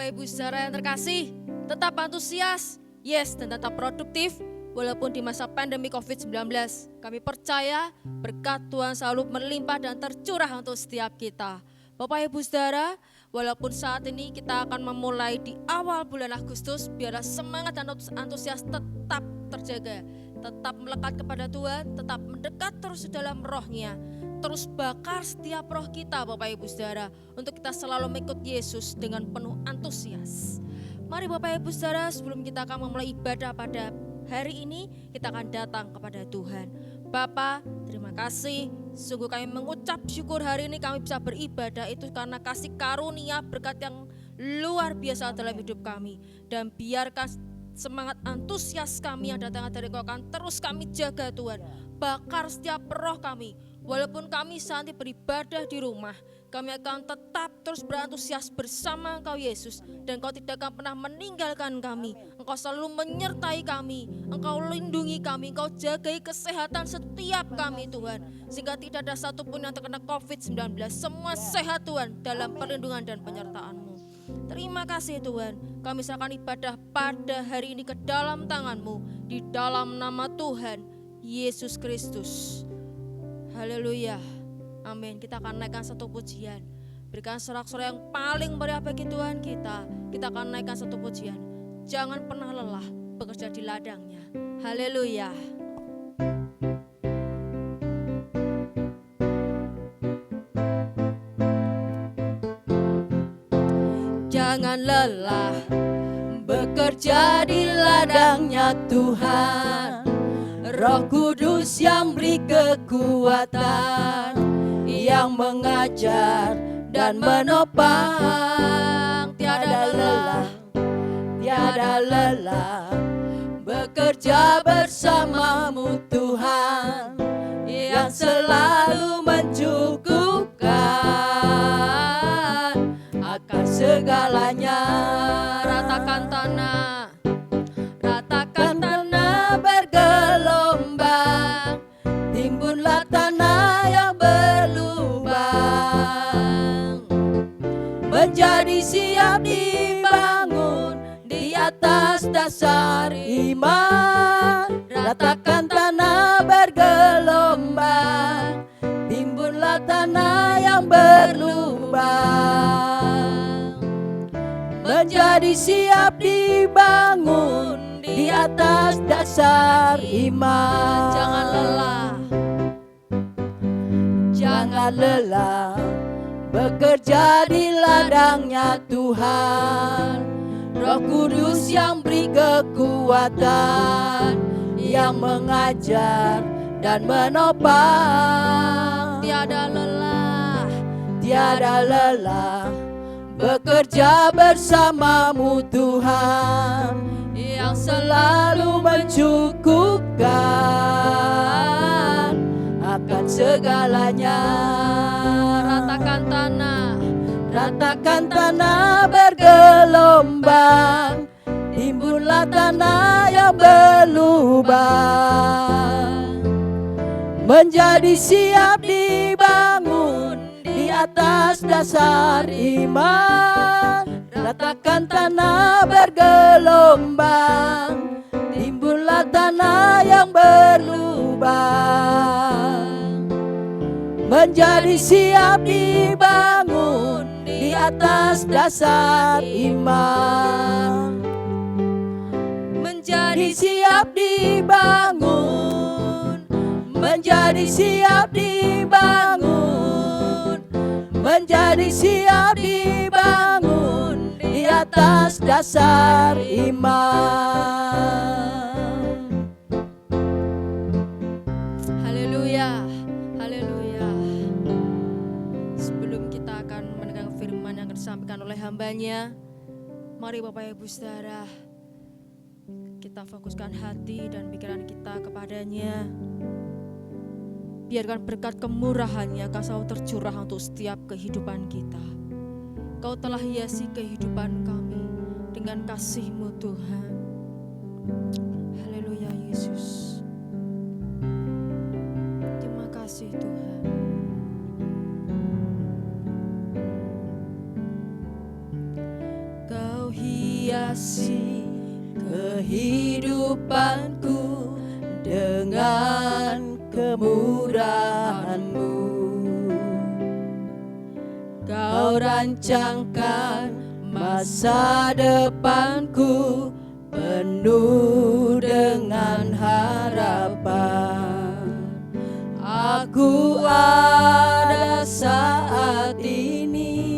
Bapak Ibu Saudara yang terkasih, tetap antusias, yes, dan tetap produktif walaupun di masa pandemi COVID-19. Kami percaya berkat Tuhan selalu melimpah dan tercurah untuk setiap kita. Bapak Ibu Saudara, walaupun saat ini kita akan memulai di awal bulan Agustus, biarlah semangat dan antusias tetap terjaga, tetap melekat kepada Tuhan, tetap mendekat terus dalam roh-Nya. Terus bakar setiap roh kita Bapak Ibu Saudara untuk kita selalu mengikut Yesus dengan penuh antusias. Mari Bapak Ibu Saudara, sebelum kita akan memulai ibadah pada hari ini, kita akan datang kepada Tuhan. Bapa, terima kasih. Sungguh kami mengucap syukur hari ini kami bisa beribadah itu karena kasih karunia berkat yang luar biasa dalam hidup kami. Dan biarkan semangat antusias kami yang datang dari Kau akan terus kami jaga Tuhan. Bakar setiap roh kami. Walaupun kami saat ini beribadah di rumah, kami akan tetap terus berantusias bersama Engkau Yesus. Dan Engkau tidak akan pernah meninggalkan kami. Engkau selalu menyertai kami, Engkau lindungi kami, Engkau jagai kesehatan setiap kami Tuhan. Sehingga tidak ada satupun yang terkena COVID-19. Semua sehat Tuhan dalam perlindungan dan penyertaan-Mu. Terima kasih Tuhan, kami serahkan ibadah pada hari ini ke dalam tangan-Mu. Di dalam nama Tuhan Yesus Kristus. Haleluya, amin. Kita akan naikkan satu pujian. Berikan sorak-sorai yang paling meriah bagi Tuhan kita. Kita akan naikkan satu pujian. Jangan pernah lelah bekerja di ladangnya. Haleluya. Jangan lelah bekerja di ladangnya Tuhan. Roh Kudus yang beri kekuatan, yang mengajar dan menopang. Tiada lelah bekerja bersamamu Tuhan, yang selalu mencukupkan akan segalanya. Ratakan tanah, bergelombang, timbunlah tanah yang berlubang, menjadi siap dibangun di atas dasar iman. Ratakan tanah bergelombang, timbunlah tanah yang berlubang, menjadi siap dibangun di atas dasar iman. Jangan lelah bekerja di ladangnya Tuhan. Roh Kudus yang beri kekuatan, yang mengajar dan menopang. Tiada lelah bekerja bersamamu Tuhan, yang selalu mencukupkan akan segalanya. Ratakan tanah bergelombang, timbunlah tanah yang berlubang, menjadi siap dibangun di atas dasar iman. Ratakan tanah bergelombang, timbunlah tanah yang berlubang, menjadi siap dibangun di atas dasar iman. Menjadi siap dibangun, menjadi siap dibangun, menjadi siap dibangun di atas dasar iman. Haleluya, haleluya. Sebelum kita akan mendengar firman yang akan disampaikan oleh hamba-Nya, mari Bapak Ibu Saudara, kita fokuskan hati dan pikiran kita kepadanya. Biarkan berkat kemurahan-Nya akan selalu tercurah untuk setiap kehidupan kita. Kau telah hiasi kehidupan kami dengan kasih-Mu Tuhan. Haleluya Yesus. Terima kasih Tuhan. Kau hiasi kehidupanku dengan kemurahan-Mu. Kau rancangkan masa depanku penuh dengan harapan. Aku ada saat ini,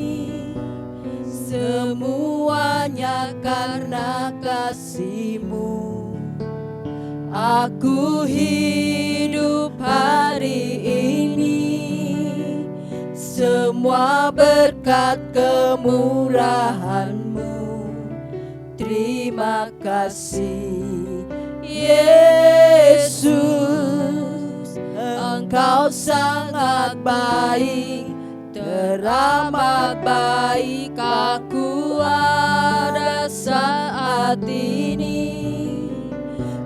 semuanya karena kasih-Mu. Aku hidup hari ini, semua berkat kemurahan-Mu. Terima kasih Yesus, Engkau sangat baik, teramat baik. Aku ada saat ini,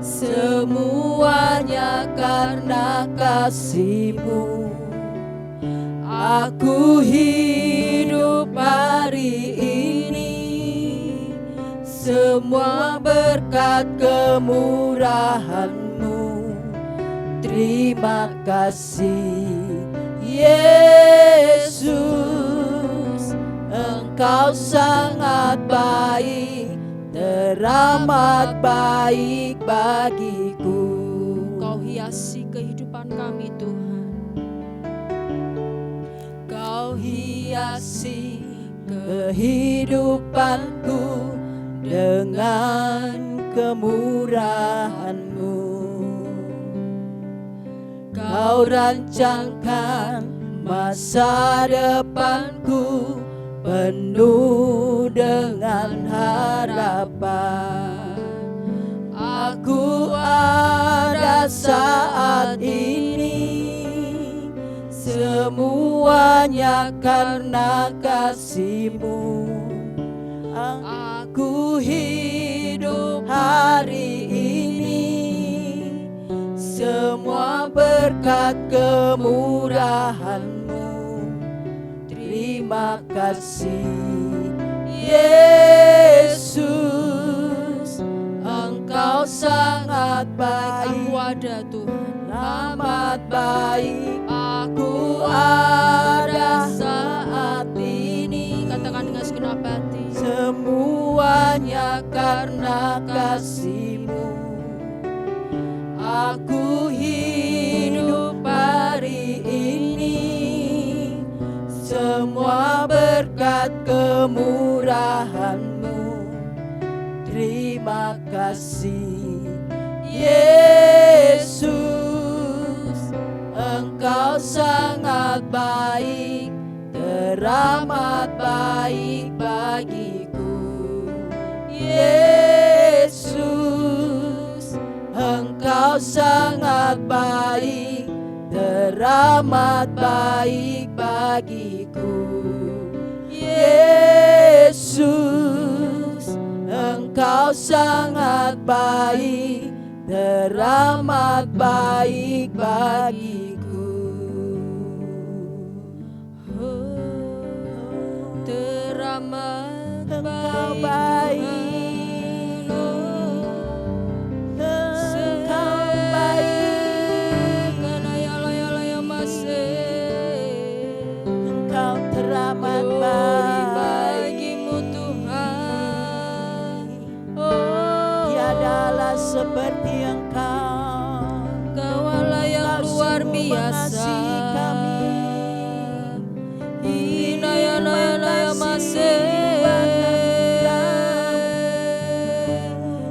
semuanya karena kasih-Mu. Aku hidup hari ini, semua berkat kemurahan-Mu. Terima kasih Yesus, Engkau sangat baik, teramat baik bagiku. Kau hiasi kehidupan kami Tuhan. Kau hiasi kehidupanku dengan kemurahan-Mu. Kau rancangkan masa depanku penuh dengan harapan. Aku ada saat ini, semuanya karena kasih-Mu. Aku hidup hari ini, semua berkat kemurahan-Mu. Terima kasih Yesus, Engkau sangat baik. Aku ada Tuhan, Amat baik. Aku ada saat ini, katakan dengan segenap hati. semuanya karena kasih-Mu. Aku hidup hari ini, semua berkat kemurahan-Mu. Terima kasih Yesus, Engkau sangat baik, teramat baik bagiku. Yesus, Engkau sangat baik, teramat baik bagiku. Yesus, Engkau sangat baik, teramat baik bagiku. Teramat Engkau baik baik, Tuhan. Engkau baik, Kalaya masih. Engkau teramat Glory baik. bagimu Tuhan. Oh, Tiadalah seperti Engkau. Kau Allah yang Engkau luar sungguh biasa. mengasihi kami. Inaya masih.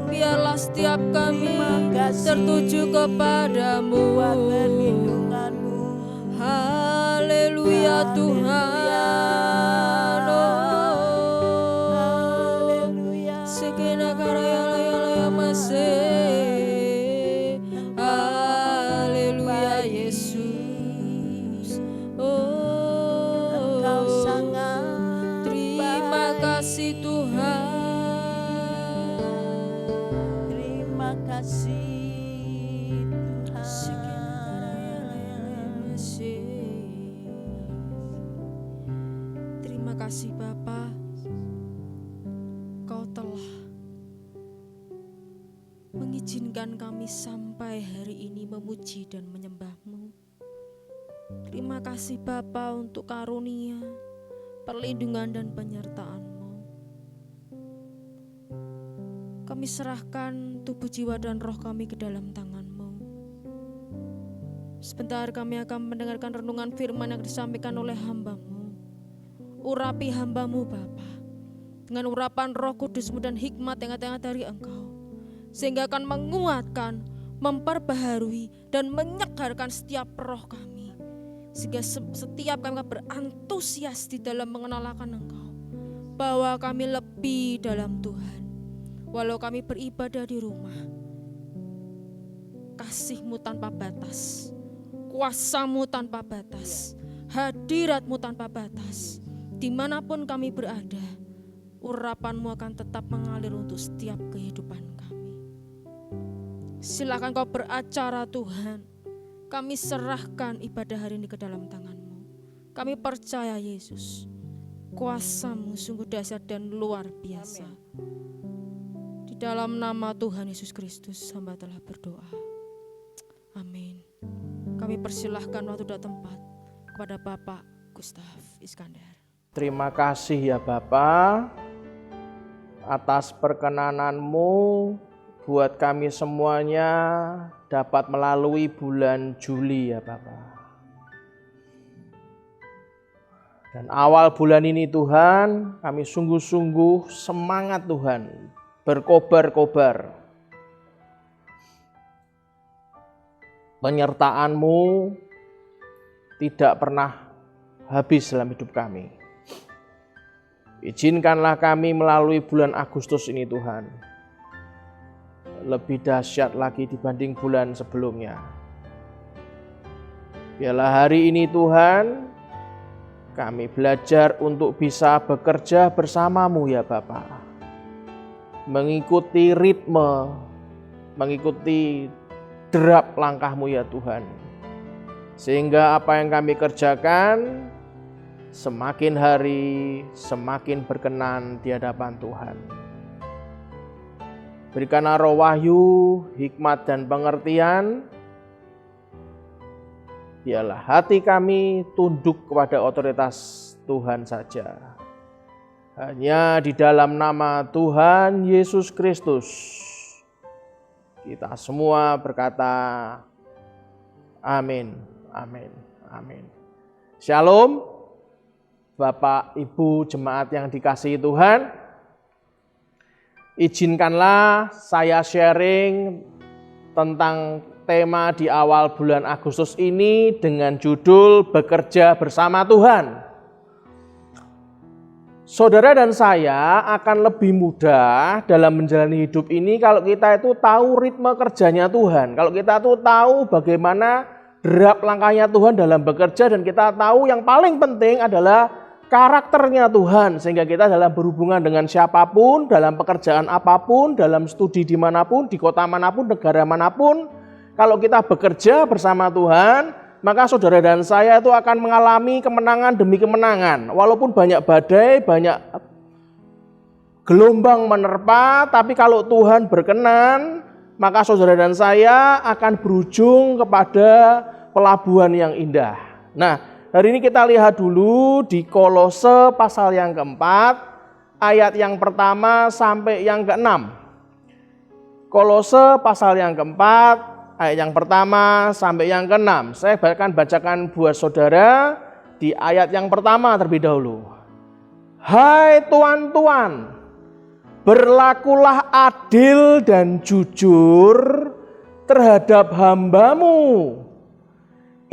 Biarlah setiap kami tertuju kepadamu. Buat perlindungan-Mu. Haleluya Tuhan. Haleluya. Sekena karaya masih. Haleluya Yesus. Engkau sangat Terima baik. kasih Tuhan. Terima kasih Terima kasih Bapa, Kau telah izinkan kami sampai hari ini memuji dan menyembah-Mu. Terima kasih Bapa untuk karunia, perlindungan dan penyertaan-Mu. Kami serahkan tubuh, jiwa dan roh kami ke dalam tangan-Mu. Sebentar kami akan mendengarkan renungan firman yang disampaikan oleh hamba-Mu. Urapi hamba-Mu Bapa dengan urapan Roh Kudus-Mu dan hikmat yang datang dari Engkau, sehingga akan menguatkan, memperbaharui dan menyegarkan setiap roh kami, sehingga setiap kami berantusias di dalam mengenal akan Engkau, bahwa kami lebih dalam Tuhan. Walau kami beribadah di rumah, kasih-Mu tanpa batas, kuasa-Mu tanpa batas, hadirat-Mu tanpa batas. Dimanapun kami berada, urapan-Mu akan tetap mengalir untuk setiap kehidupan kami. Silakan Kau beracara Tuhan. Kami serahkan ibadah hari ini ke dalam tangan-Mu. Kami percaya Yesus, kuasa-Mu sungguh dahsyat dan luar biasa. Di dalam nama Tuhan Yesus Kristus hamba telah berdoa. Amin. Kami persilahkan waktu dan tempat kepada Bapak Gustav Iskandar. Terima kasih ya Bapa atas perkenanan-Mu buat kami semuanya dapat melalui bulan Juli ya Bapa. Dan awal bulan ini Tuhan, kami sungguh-sungguh semangat Tuhan, berkobar-kobar. Penyertaan-Mu tidak pernah habis dalam hidup kami. Izinkanlah kami melalui bulan Agustus ini Tuhan, lebih dahsyat lagi dibanding bulan sebelumnya. Biarlah hari ini Tuhan, kami belajar untuk bisa bekerja bersama-Mu ya Bapa, mengikuti ritme, mengikuti derap langkah-Mu ya Tuhan, sehingga apa yang kami kerjakan semakin hari semakin berkenan di hadapan Tuhan. Berikanlah roh wahyu, hikmat dan pengertian. Biarlah hati kami tunduk kepada otoritas Tuhan saja. Hanya di dalam nama Tuhan Yesus Kristus kita semua berkata amin, amin, amin. Shalom Bapak Ibu jemaat yang dikasihi Tuhan. Izinkanlah saya sharing tentang tema di awal bulan Agustus ini dengan judul Bekerja Bersama Tuhan. Saudara dan saya akan lebih mudah dalam menjalani hidup ini kalau kita itu tahu ritme kerjanya Tuhan. Kalau kita itu tahu bagaimana derap langkahnya Tuhan dalam bekerja, dan kita tahu yang paling penting adalah karakternya Tuhan, sehingga kita dalam berhubungan dengan siapapun, dalam pekerjaan apapun, dalam studi dimanapun, di kota manapun, negara manapun, kalau kita bekerja bersama Tuhan, maka saudara dan saya itu akan mengalami kemenangan demi kemenangan. Walaupun banyak badai, banyak gelombang menerpa, tapi kalau Tuhan berkenan, maka saudara dan saya akan berujung kepada pelabuhan yang indah. Nah, hari ini kita lihat dulu di Kolose pasal yang keempat, ayat yang pertama sampai yang keenam. Kolose pasal yang keempat, ayat yang pertama sampai yang keenam. Saya akan bacakan buat saudara di ayat yang pertama terlebih dahulu. Hai tuan-tuan, berlakulah adil dan jujur terhadap hamba-Mu.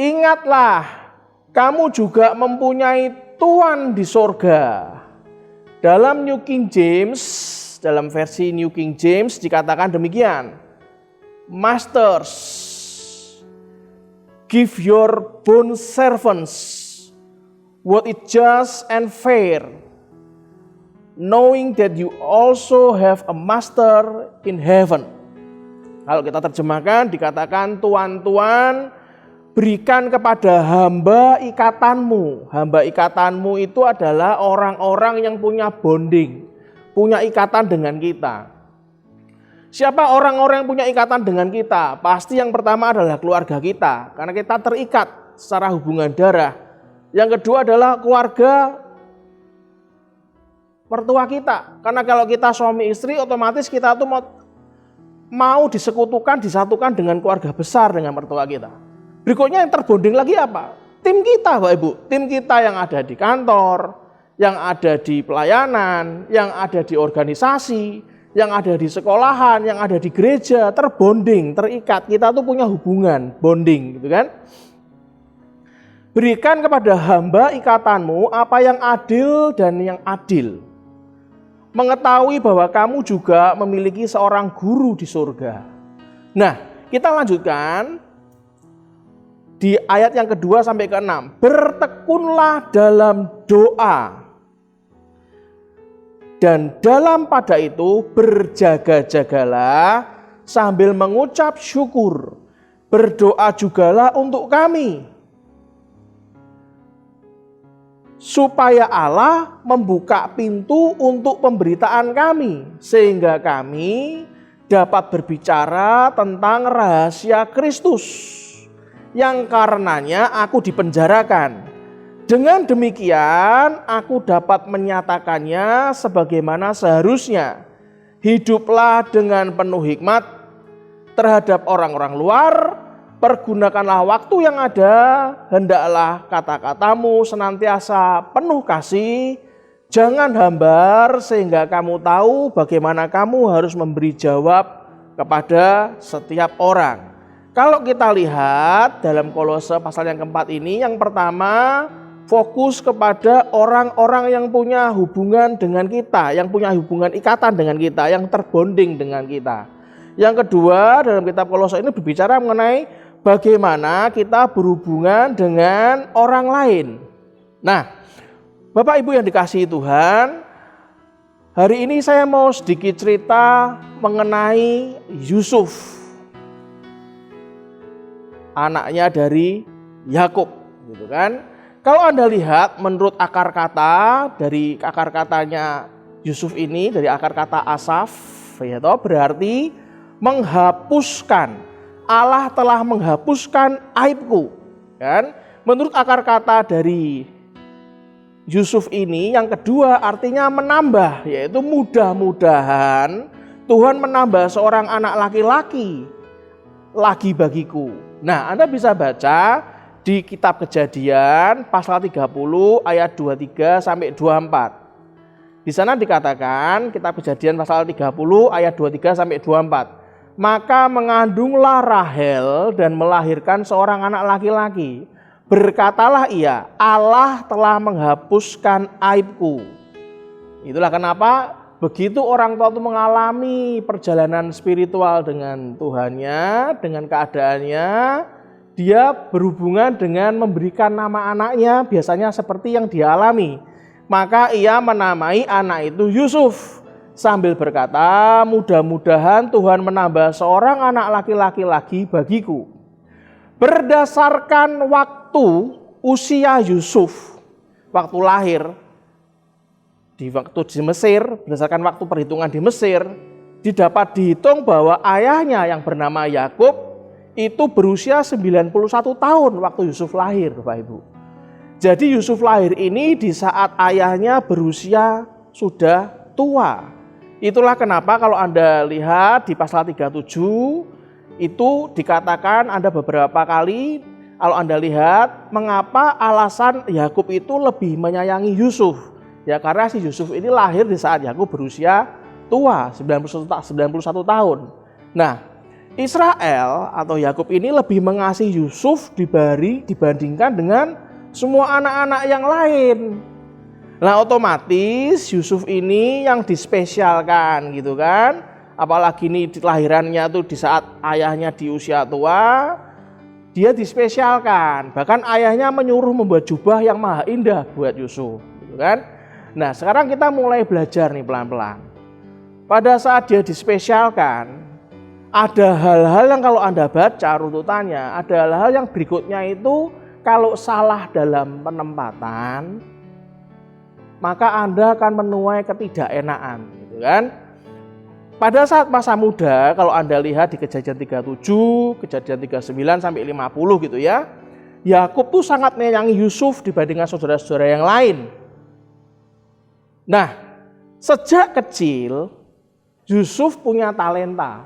Ingatlah, kamu juga mempunyai Tuhan di sorga. Dalam New King James, dalam versi New King James dikatakan demikian. Masters, give your bond servants what is just and fair, knowing that you also have a master in heaven. Kalau kita terjemahkan dikatakan, tuan-tuan, berikan kepada hamba ikatanmu. Hamba ikatanmu itu adalah orang-orang yang punya bonding, punya ikatan dengan kita. Siapa orang-orang yang punya ikatan dengan kita? Pasti yang pertama adalah keluarga kita, karena kita terikat secara hubungan darah. Yang kedua adalah keluarga mertua kita, karena kalau kita suami istri otomatis kita tuh mau disekutukan, disatukan dengan keluarga besar, dengan mertua kita. Berikutnya yang terbonding lagi apa? Tim kita, Bapak Ibu. Tim kita yang ada di kantor, yang ada di pelayanan, yang ada di organisasi, yang ada di sekolahan, yang ada di gereja, terbonding, terikat. Kita tuh punya hubungan, bonding gitu kan. Berikan kepada hamba ikatanmu apa yang adil dan yang adil. Mengetahui bahwa kamu juga memiliki seorang guru di surga. Nah, kita lanjutkan di ayat yang kedua sampai ke-6. Bertekunlah dalam doa. Dan dalam pada itu berjaga-jagalah sambil mengucap syukur. Berdoa jugalah untuk kami, supaya Allah membuka pintu untuk pemberitaan kami, sehingga kami dapat berbicara tentang rahasia Kristus, yang karenanya aku dipenjarakan. Dengan demikian aku dapat menyatakannya sebagaimana seharusnya. Hiduplah dengan penuh hikmat terhadap orang-orang luar. Pergunakanlah waktu yang ada, hendaklah kata-katamu senantiasa penuh kasih, jangan hambar sehingga kamu tahu bagaimana kamu harus memberi jawab kepada setiap orang. Kalau kita lihat dalam Kolose pasal yang keempat ini, yang pertama fokus kepada orang-orang yang punya hubungan dengan kita, yang punya hubungan ikatan dengan kita, yang terbonding dengan kita. Yang kedua, dalam kitab Kolose ini berbicara mengenai bagaimana kita berhubungan dengan orang lain. Nah, Bapak Ibu yang dikasihi Tuhan, hari ini saya mau sedikit cerita mengenai Yusuf, anaknya dari Yakub, gitu kan? Kalau Anda lihat menurut akar kata, dari akar katanya Yusuf ini, dari akar kata Asaf, ya toh, berarti menghapuskan. Allah telah menghapuskan aibku, kan? Menurut akar kata dari Yusuf ini, yang kedua artinya menambah, yaitu mudah-mudahan Tuhan menambah seorang anak laki-laki lagi bagiku. Nah, Anda bisa baca di kitab Kejadian pasal 30 ayat 23 sampai 24. Di sana dikatakan, kitab Kejadian pasal 30 ayat 23 sampai 24. Maka mengandunglah Rahel dan melahirkan seorang anak laki-laki. Berkatalah ia, Allah telah menghapuskan aibku. Itulah kenapa begitu orang tua itu mengalami perjalanan spiritual dengan Tuhannya, dengan keadaannya, dia berhubungan dengan memberikan nama anaknya biasanya seperti yang dia alami. Maka ia menamai anak itu Yusuf. Sambil berkata, mudah-mudahan Tuhan menambah seorang anak laki-laki lagi bagiku. Berdasarkan waktu usia Yusuf, waktu lahir, waktu di Mesir, berdasarkan waktu perhitungan di Mesir, didapat dihitung bahwa ayahnya yang bernama Yakub itu berusia 91 tahun waktu Yusuf lahir, Bapak Ibu. Jadi Yusuf lahir ini di saat ayahnya berusia sudah tua. Itulah kenapa kalau Anda lihat di pasal 37 itu dikatakan ada beberapa kali, kalau Anda lihat mengapa alasan Yakub itu lebih menyayangi Yusuf. Ya karena si Yusuf ini lahir di saat Yakub berusia tua, 91 tahun. Nah, Israel atau Yakub ini lebih mengasihi Yusuf dibandingkan dengan semua anak-anak yang lain. Nah, otomatis Yusuf ini yang dispesialkan gitu kan. Apalagi ini kelahirannya tuh di saat ayahnya di usia tua, dia dispesialkan. Bahkan ayahnya menyuruh membuat jubah yang maha indah buat Yusuf, gitu kan. Nah, sekarang kita mulai belajar nih pelan-pelan. Pada saat dia dispesialkan, ada hal-hal yang kalau Anda baca runutannya, ada hal-hal yang berikutnya itu kalau salah dalam penempatan, maka Anda akan menuai ketidakenaan, gitu kan. pada saat masa muda, kalau Anda lihat di Kejadian 37, Kejadian 39 sampai 50 gitu ya, Yakub tuh sangat menyayangi Yusuf dibandingkan saudara-saudara yang lain. Nah, sejak kecil Yusuf punya talenta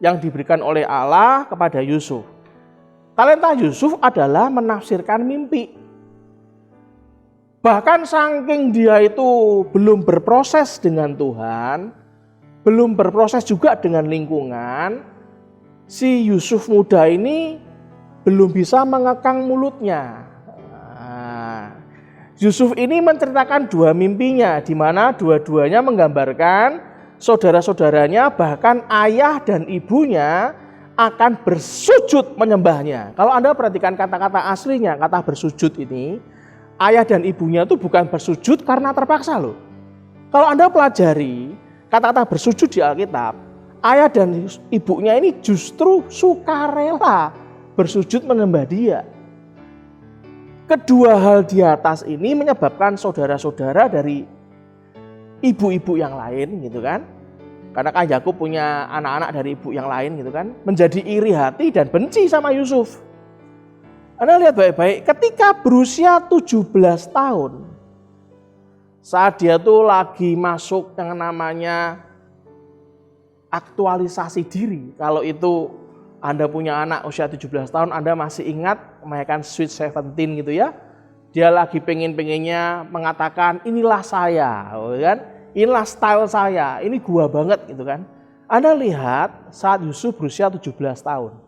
yang diberikan oleh Allah kepada Yusuf. Talenta Yusuf adalah menafsirkan mimpi. Bahkan saking dia itu belum berproses dengan Tuhan, belum berproses juga dengan lingkungan, si Yusuf muda ini belum bisa mengekang mulutnya. Yusuf ini menceritakan dua mimpinya, di mana dua-duanya menggambarkan saudara-saudaranya, bahkan ayah dan ibunya akan bersujud menyembahnya. Kalau Anda perhatikan kata-kata aslinya, kata bersujud ini, ayah dan ibunya itu bukan bersujud karena terpaksa loh. Kalau Anda pelajari kata-kata bersujud di Alkitab, ayah dan ibunya ini justru sukarela bersujud menyembah dia. Kedua hal di atas ini menyebabkan saudara-saudara dari ibu-ibu yang lain gitu kan. Karena kan Yakub punya anak-anak dari ibu yang lain gitu kan, menjadi iri hati dan benci sama Yusuf. Anda lihat baik-baik, ketika berusia 17 tahun, saat dia tuh lagi masuk yang namanya aktualisasi diri. Kalau itu Anda punya anak usia 17 tahun, Anda masih ingat merayakan Sweet 17 gitu ya. Dia lagi pengen-pengennya mengatakan inilah saya, kan? Inilah style saya, ini gua banget gitu kan. Anda lihat saat Yusuf berusia 17 tahun.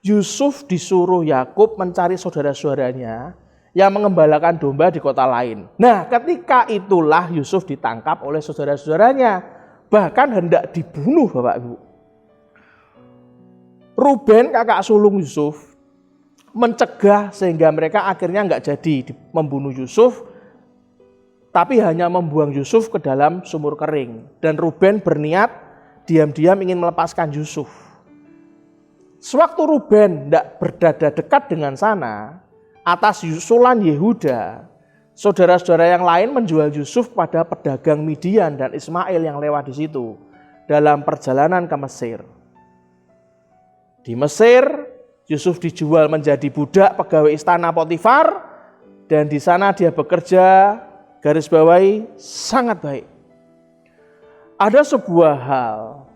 Yusuf disuruh Yakub mencari saudara-saudaranya yang mengembalakan domba di kota lain. Nah, ketika itulah Yusuf ditangkap oleh saudara-saudaranya, bahkan hendak dibunuh Bapak Ibu. Ruben, kakak sulung Yusuf, mencegah sehingga mereka akhirnya nggak jadi membunuh Yusuf, tapi hanya membuang Yusuf ke dalam sumur kering. Dan Ruben berniat diam-diam ingin melepaskan Yusuf. Sewaktu Ruben tidak berdada dekat dengan sana, atas usulan Yehuda, saudara-saudara yang lain menjual Yusuf pada pedagang Midian dan Ismail yang lewat di situ dalam perjalanan ke Mesir. Di Mesir, Yusuf dijual menjadi budak pegawai istana Potifar, dan di sana dia bekerja, garis bawahi, sangat baik. Ada sebuah hal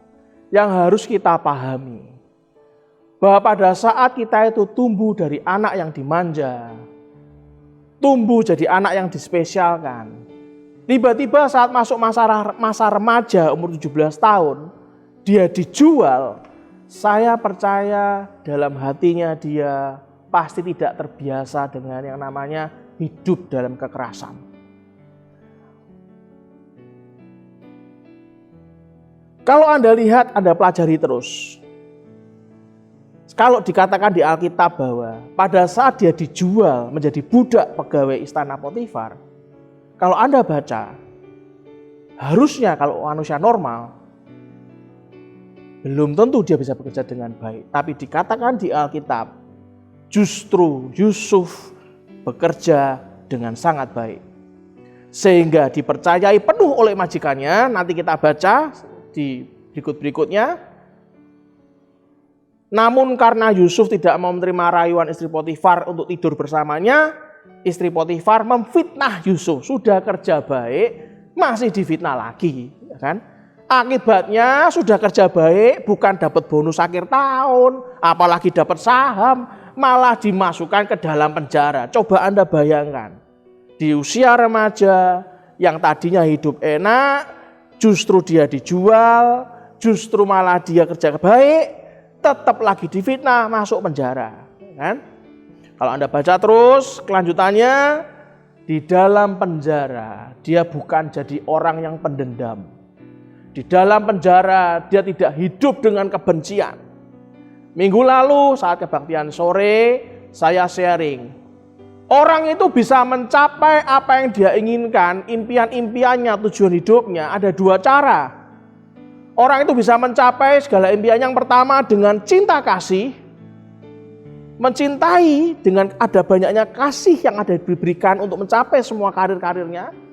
yang harus kita pahami, bahwa pada saat kita itu tumbuh dari anak yang dimanja, tumbuh jadi anak yang dispesialkan, tiba-tiba saat masuk masa remaja umur 17 tahun, dia dijual. Saya percaya dalam hatinya dia pasti tidak terbiasa dengan yang namanya hidup dalam kekerasan. Kalau Anda lihat, Anda pelajari terus. Kalau dikatakan di Alkitab bahwa pada saat dia dijual menjadi budak pegawai istana Potifar, kalau Anda baca, harusnya kalau manusia normal, belum tentu dia bisa bekerja dengan baik. Tapi dikatakan di Alkitab, justru Yusuf bekerja dengan sangat baik. Sehingga dipercayai penuh oleh majikannya, nanti kita baca di berikut-berikutnya. Namun karena Yusuf tidak mau menerima rayuan istri Potifar untuk tidur bersamanya, istri Potifar memfitnah Yusuf. Sudah kerja baik, masih difitnah lagi, kan? Akibatnya sudah kerja baik, bukan dapat bonus akhir tahun, apalagi dapat saham, malah dimasukkan ke dalam penjara. Coba Anda bayangkan, di usia remaja yang tadinya hidup enak, justru dia dijual, justru malah dia kerja baik, tetap lagi difitnah, masuk penjara. Kan? Kalau Anda baca terus kelanjutannya, di dalam penjara dia bukan jadi orang yang pendendam. Di dalam penjara dia tidak hidup dengan kebencian. Minggu lalu saat kebaktian sore saya sharing. Orang itu bisa mencapai apa yang dia inginkan, impian-impiannya, tujuan hidupnya ada dua cara. Orang itu bisa mencapai segala impian. Yang pertama dengan cinta kasih. Mencintai dengan ada banyaknya kasih yang ada diberikan untuk mencapai semua karir-karirnya.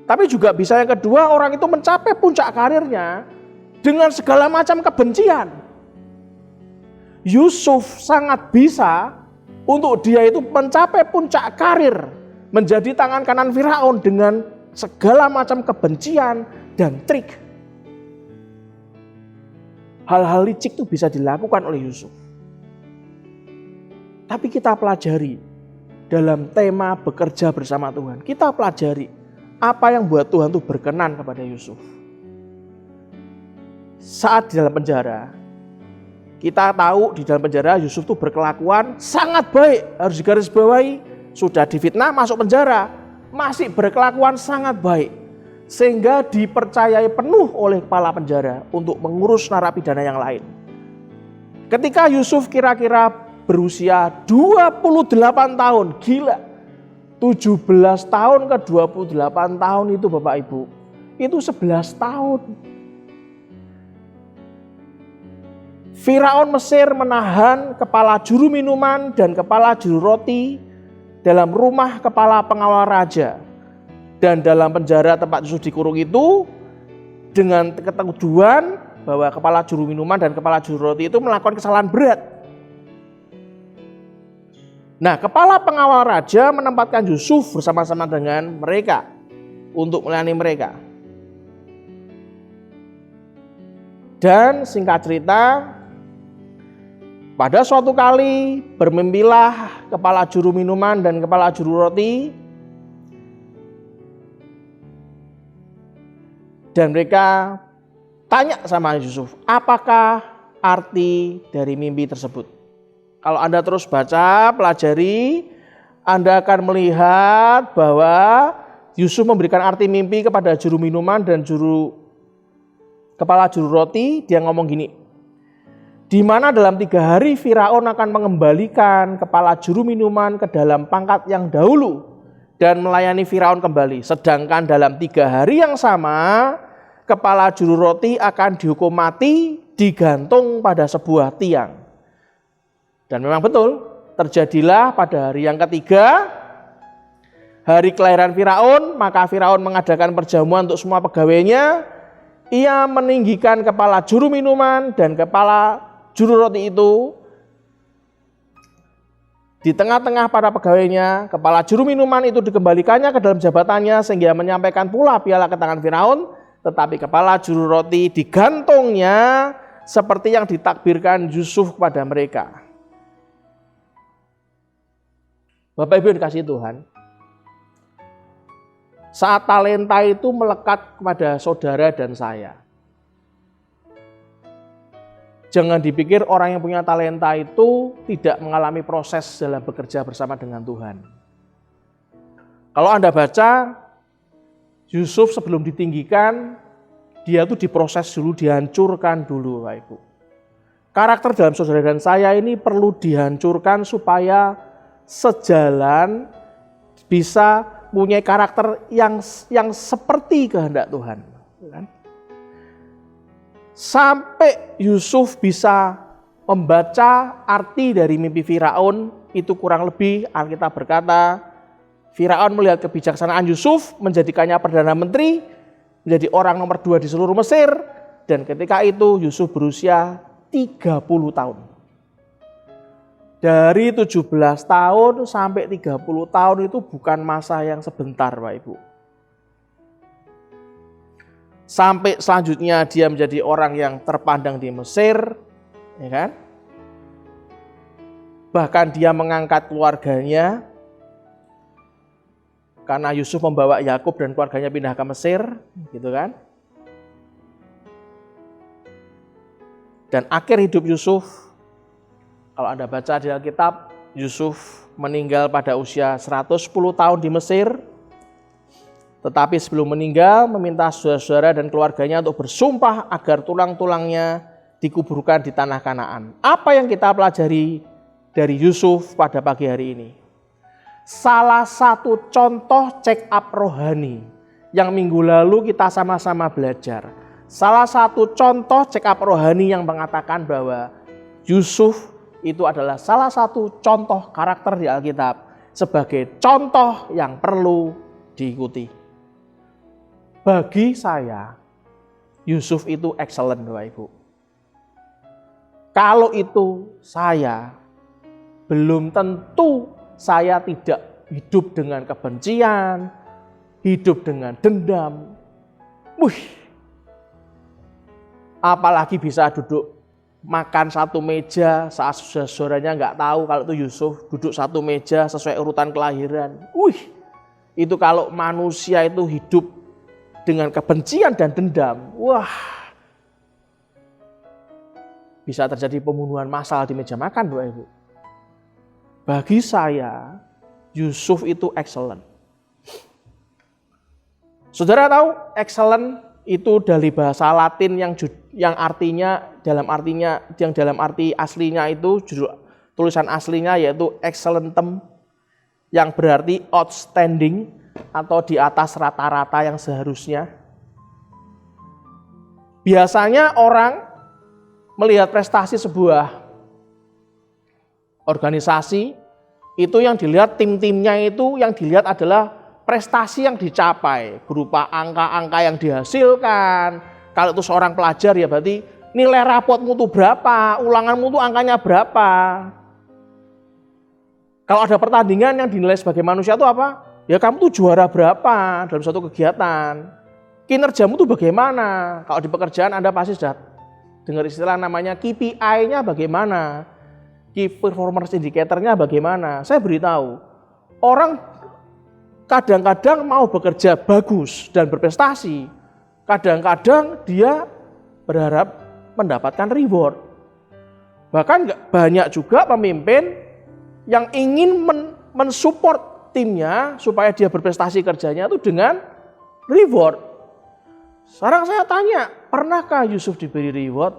Tapi juga bisa yang kedua, orang itu mencapai puncak karirnya dengan segala macam kebencian. Yusuf sangat bisa untuk dia itu mencapai puncak karir, menjadi tangan kanan Firaun dengan segala macam kebencian dan trik. Hal-hal licik itu bisa dilakukan oleh Yusuf. Tapi kita pelajari dalam tema bekerja bersama Tuhan. Kita pelajari apa yang buat Tuhan itu berkenan kepada Yusuf. Saat di dalam penjara, kita tahu di dalam penjara Yusuf itu berkelakuan sangat baik. Harus digarisbawahi, sudah difitnah masuk penjara, masih berkelakuan sangat baik. Sehingga dipercayai penuh oleh kepala penjara untuk mengurus narapidana yang lain. Ketika Yusuf kira-kira berusia 28 tahun, gila. 17 tahun ke 28 tahun itu Bapak Ibu, itu 11 tahun. Firaun Mesir menahan kepala juru minuman dan kepala juru roti dalam rumah kepala pengawal raja. Dan dalam penjara tempat Yusuf dikurung itu dengan ketuduhan bahwa kepala juru minuman dan kepala juru roti itu melakukan kesalahan berat. Nah, kepala pengawal raja menempatkan Yusuf bersama-sama dengan mereka untuk melayani mereka. Dan singkat cerita, pada suatu kali bermimpilah kepala juru minuman dan kepala juru roti, dan mereka tanya sama Yusuf, apakah arti dari mimpi tersebut? Kalau Anda terus baca, pelajari, Anda akan melihat bahwa Yusuf memberikan arti mimpi kepada juru minuman dan kepala juru roti. Dia ngomong gini, di mana dalam 3 hari Firaun akan mengembalikan kepala juru minuman ke dalam pangkat yang dahulu dan melayani Firaun kembali. Sedangkan dalam 3 hari yang sama, kepala juru roti akan dihukum mati digantung pada sebuah tiang. Dan memang betul, terjadilah pada hari yang ketiga, hari kelahiran Firaun, maka Firaun mengadakan perjamuan untuk semua pegawainya. Ia meninggikan kepala juru minuman dan kepala juru roti itu di tengah-tengah para pegawainya. Kepala juru minuman itu dikembalikannya ke dalam jabatannya sehingga menyampaikan pula piala ke tangan Firaun. Tetapi kepala juru roti digantungnya seperti yang ditakbirkan Yusuf kepada mereka. Bapak Ibu yang dikasihi Tuhan, saat talenta itu melekat kepada saudara dan saya, jangan dipikir orang yang punya talenta itu tidak mengalami proses dalam bekerja bersama dengan Tuhan. Kalau Anda baca, Yusuf sebelum ditinggikan, dia itu diproses dulu, dihancurkan dulu Bapak Ibu. Karakter dalam saudara dan saya ini perlu dihancurkan supaya sejalan bisa punya karakter yang seperti kehendak Tuhan. Sampai Yusuf bisa membaca arti dari mimpi Firaun, itu kurang lebih Alkitab berkata, Firaun melihat kebijaksanaan Yusuf, menjadikannya Perdana Menteri, menjadi orang nomor 2 di seluruh Mesir, dan ketika itu Yusuf berusia 30 tahun. Dari 17 tahun sampai 30 tahun itu bukan masa yang sebentar Pak Ibu. Sampai selanjutnya dia menjadi orang yang terpandang di Mesir, ya kan? Bahkan dia mengangkat keluarganya, karena Yusuf membawa Yakub dan keluarganya pindah ke Mesir, gitu kan? Dan akhir hidup Yusuf, kalau Anda baca di Alkitab, Yusuf meninggal pada usia 110 tahun di Mesir. Tetapi sebelum meninggal meminta saudara-saudara dan keluarganya untuk bersumpah agar tulang-tulangnya dikuburkan di tanah Kanaan. Apa yang kita pelajari dari Yusuf pada pagi hari ini? Salah satu contoh check up rohani yang minggu lalu kita sama-sama belajar. Salah satu contoh check up rohani yang mengatakan bahwa Yusuf itu adalah salah satu contoh karakter di Alkitab sebagai contoh yang perlu diikuti. Bagi saya, Yusuf itu excellent, Bapak Ibu. Kalau itu saya, belum tentu saya tidak hidup dengan kebencian, hidup dengan dendam. Apalagi bisa duduk makan satu meja saat saudaranya nggak tahu kalau itu Yusuf, duduk satu meja sesuai urutan kelahiran. Itu kalau manusia itu hidup dengan kebencian dan dendam, bisa terjadi pembunuhan massal di meja makan, Bapak Ibu. Bagi saya, Yusuf itu excellent. Saudara tahu, excellent itu dari bahasa Latin yang artinya dalam arti aslinya itu tulisan aslinya yaitu excellentem, yang berarti outstanding atau di atas rata-rata yang seharusnya. Biasanya orang melihat prestasi sebuah organisasi, itu yang dilihat tim-timnya itu yang dilihat adalah prestasi yang dicapai berupa angka-angka yang dihasilkan. Kalau itu seorang pelajar ya berarti nilai rapotmu tuh berapa, ulanganmu tuh angkanya berapa. Kalau ada pertandingan yang dinilai sebagai manusia itu apa? Ya kamu tuh juara berapa dalam suatu kegiatan. Kinerjamu tuh bagaimana? Kalau di pekerjaan Anda pasti sudah dengar istilah namanya KPI-nya bagaimana, Key Performance Indicator-nya bagaimana. Saya beritahu, orang kadang-kadang mau bekerja bagus dan berprestasi, kadang-kadang dia berharap mendapatkan reward. Bahkan banyak juga pemimpin yang ingin mensupport timnya supaya dia berprestasi kerjanya itu dengan reward. Sekarang saya tanya, pernahkah Yusuf diberi reward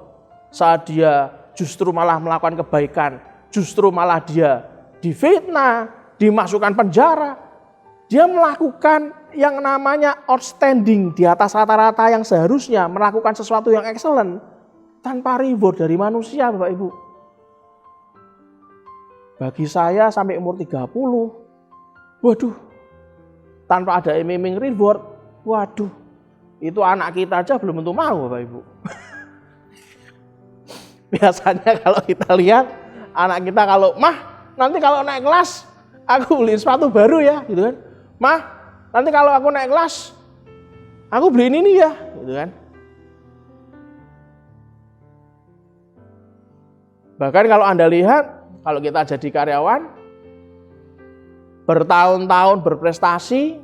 saat dia justru malah melakukan kebaikan, justru malah dia difitnah, dimasukkan penjara, dia melakukan yang namanya outstanding di atas rata-rata yang seharusnya, melakukan sesuatu yang excellent tanpa reward dari manusia, Bapak Ibu. Bagi saya sampai umur 30, tanpa ada iming-iming reward, itu anak kita aja belum tentu mau, Bapak Ibu. Biasanya kalau kita lihat anak kita kalau, "Mah, nanti kalau naik kelas aku beliin sepatu baru ya," gitu kan. "Mah, nanti kalau aku naik kelas aku beliin ini ya," gitu kan. Bahkan kalau Anda lihat, kalau kita jadi karyawan bertahun-tahun berprestasi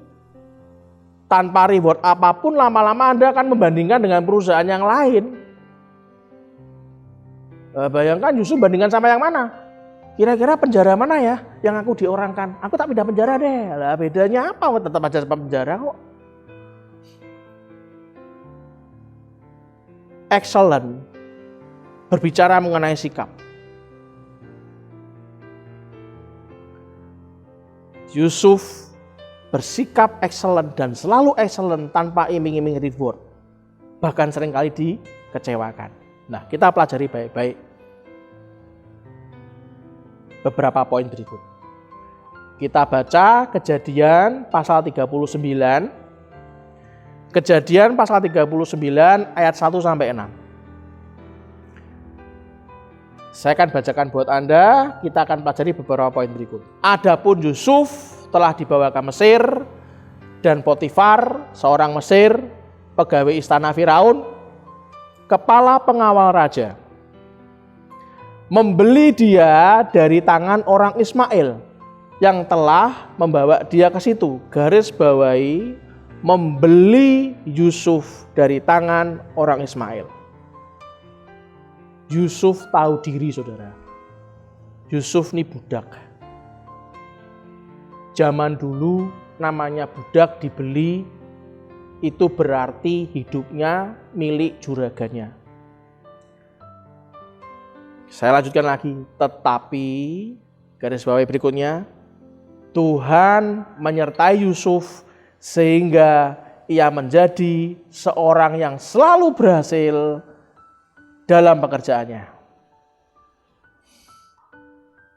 tanpa reward apapun, lama-lama Anda akan membandingkan dengan perusahaan yang lain. Bayangkan Yusuf bandingkan sama yang mana? Kira-kira penjara mana ya yang aku diorangkan? Aku tak pindah penjara deh. Lah bedanya apa? Tetap aja penjara kok. Excellent. Berbicara mengenai sikap. Yusuf bersikap excellent dan selalu excellent tanpa iming-iming reward. Bahkan seringkali dikecewakan. Nah, kita pelajari baik-baik beberapa poin berikut. Kita baca Kejadian pasal 39. Kejadian pasal 39 ayat 1 sampai 6. Saya akan bacakan buat Anda, kita akan pelajari beberapa poin berikut. Adapun Yusuf telah dibawa ke Mesir, dan Potifar, seorang Mesir, pegawai istana Firaun, kepala pengawal raja, membeli dia dari tangan orang Ismail yang telah membawa dia ke situ. Garis bawahi, membeli Yusuf dari tangan orang Ismail. Yusuf tahu diri, saudara. Yusuf ini budak. Zaman dulu namanya budak dibeli, itu berarti hidupnya milik juragannya. Saya lanjutkan lagi. Tetapi garis bawahi berikutnya, Tuhan menyertai Yusuf sehingga ia menjadi seorang yang selalu berhasil dalam pekerjaannya.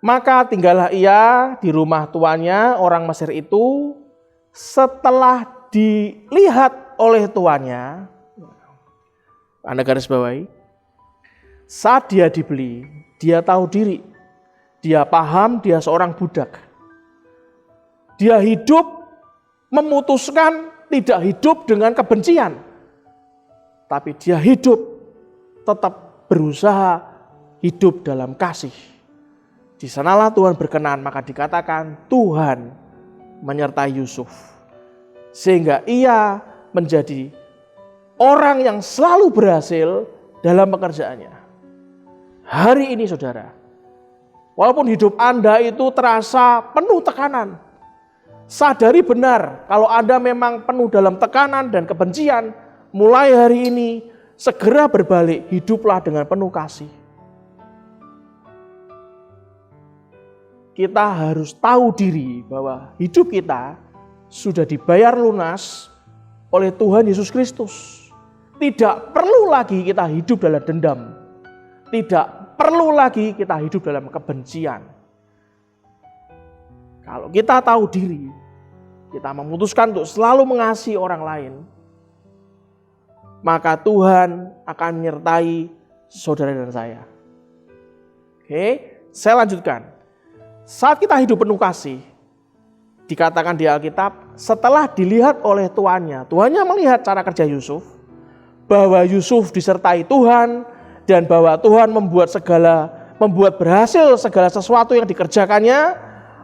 Maka tinggallah ia di rumah tuannya, orang Mesir itu. Setelah dilihat oleh tuannya, Anda garis bawahi. Saat dia dibeli, dia tahu diri. Dia paham dia seorang budak. Dia hidup memutuskan tidak hidup dengan kebencian. Tapi dia hidup tetap berusaha hidup dalam kasih. Di sanalah Tuhan berkenan, maka dikatakan Tuhan menyertai Yusuf. Sehingga ia menjadi orang yang selalu berhasil dalam pekerjaannya. Hari ini saudara, walaupun hidup Anda itu terasa penuh tekanan, sadari benar kalau Anda memang penuh dalam tekanan dan kebencian, mulai hari ini segera berbalik, hiduplah dengan penuh kasih. Kita harus tahu diri bahwa hidup kita sudah dibayar lunas oleh Tuhan Yesus Kristus. Tidak perlu lagi kita hidup dalam dendam. Tidak perlu lagi kita hidup dalam kebencian. Kalau kita tahu diri, kita memutuskan untuk selalu mengasihi orang lain, maka Tuhan akan menyertai saudara dan saya. Oke, saya lanjutkan. Saat kita hidup penuh kasih, dikatakan di Alkitab, setelah dilihat oleh tuannya melihat cara kerja Yusuf, bahwa Yusuf disertai Tuhan, dan bahwa Tuhan membuat berhasil segala sesuatu yang dikerjakannya,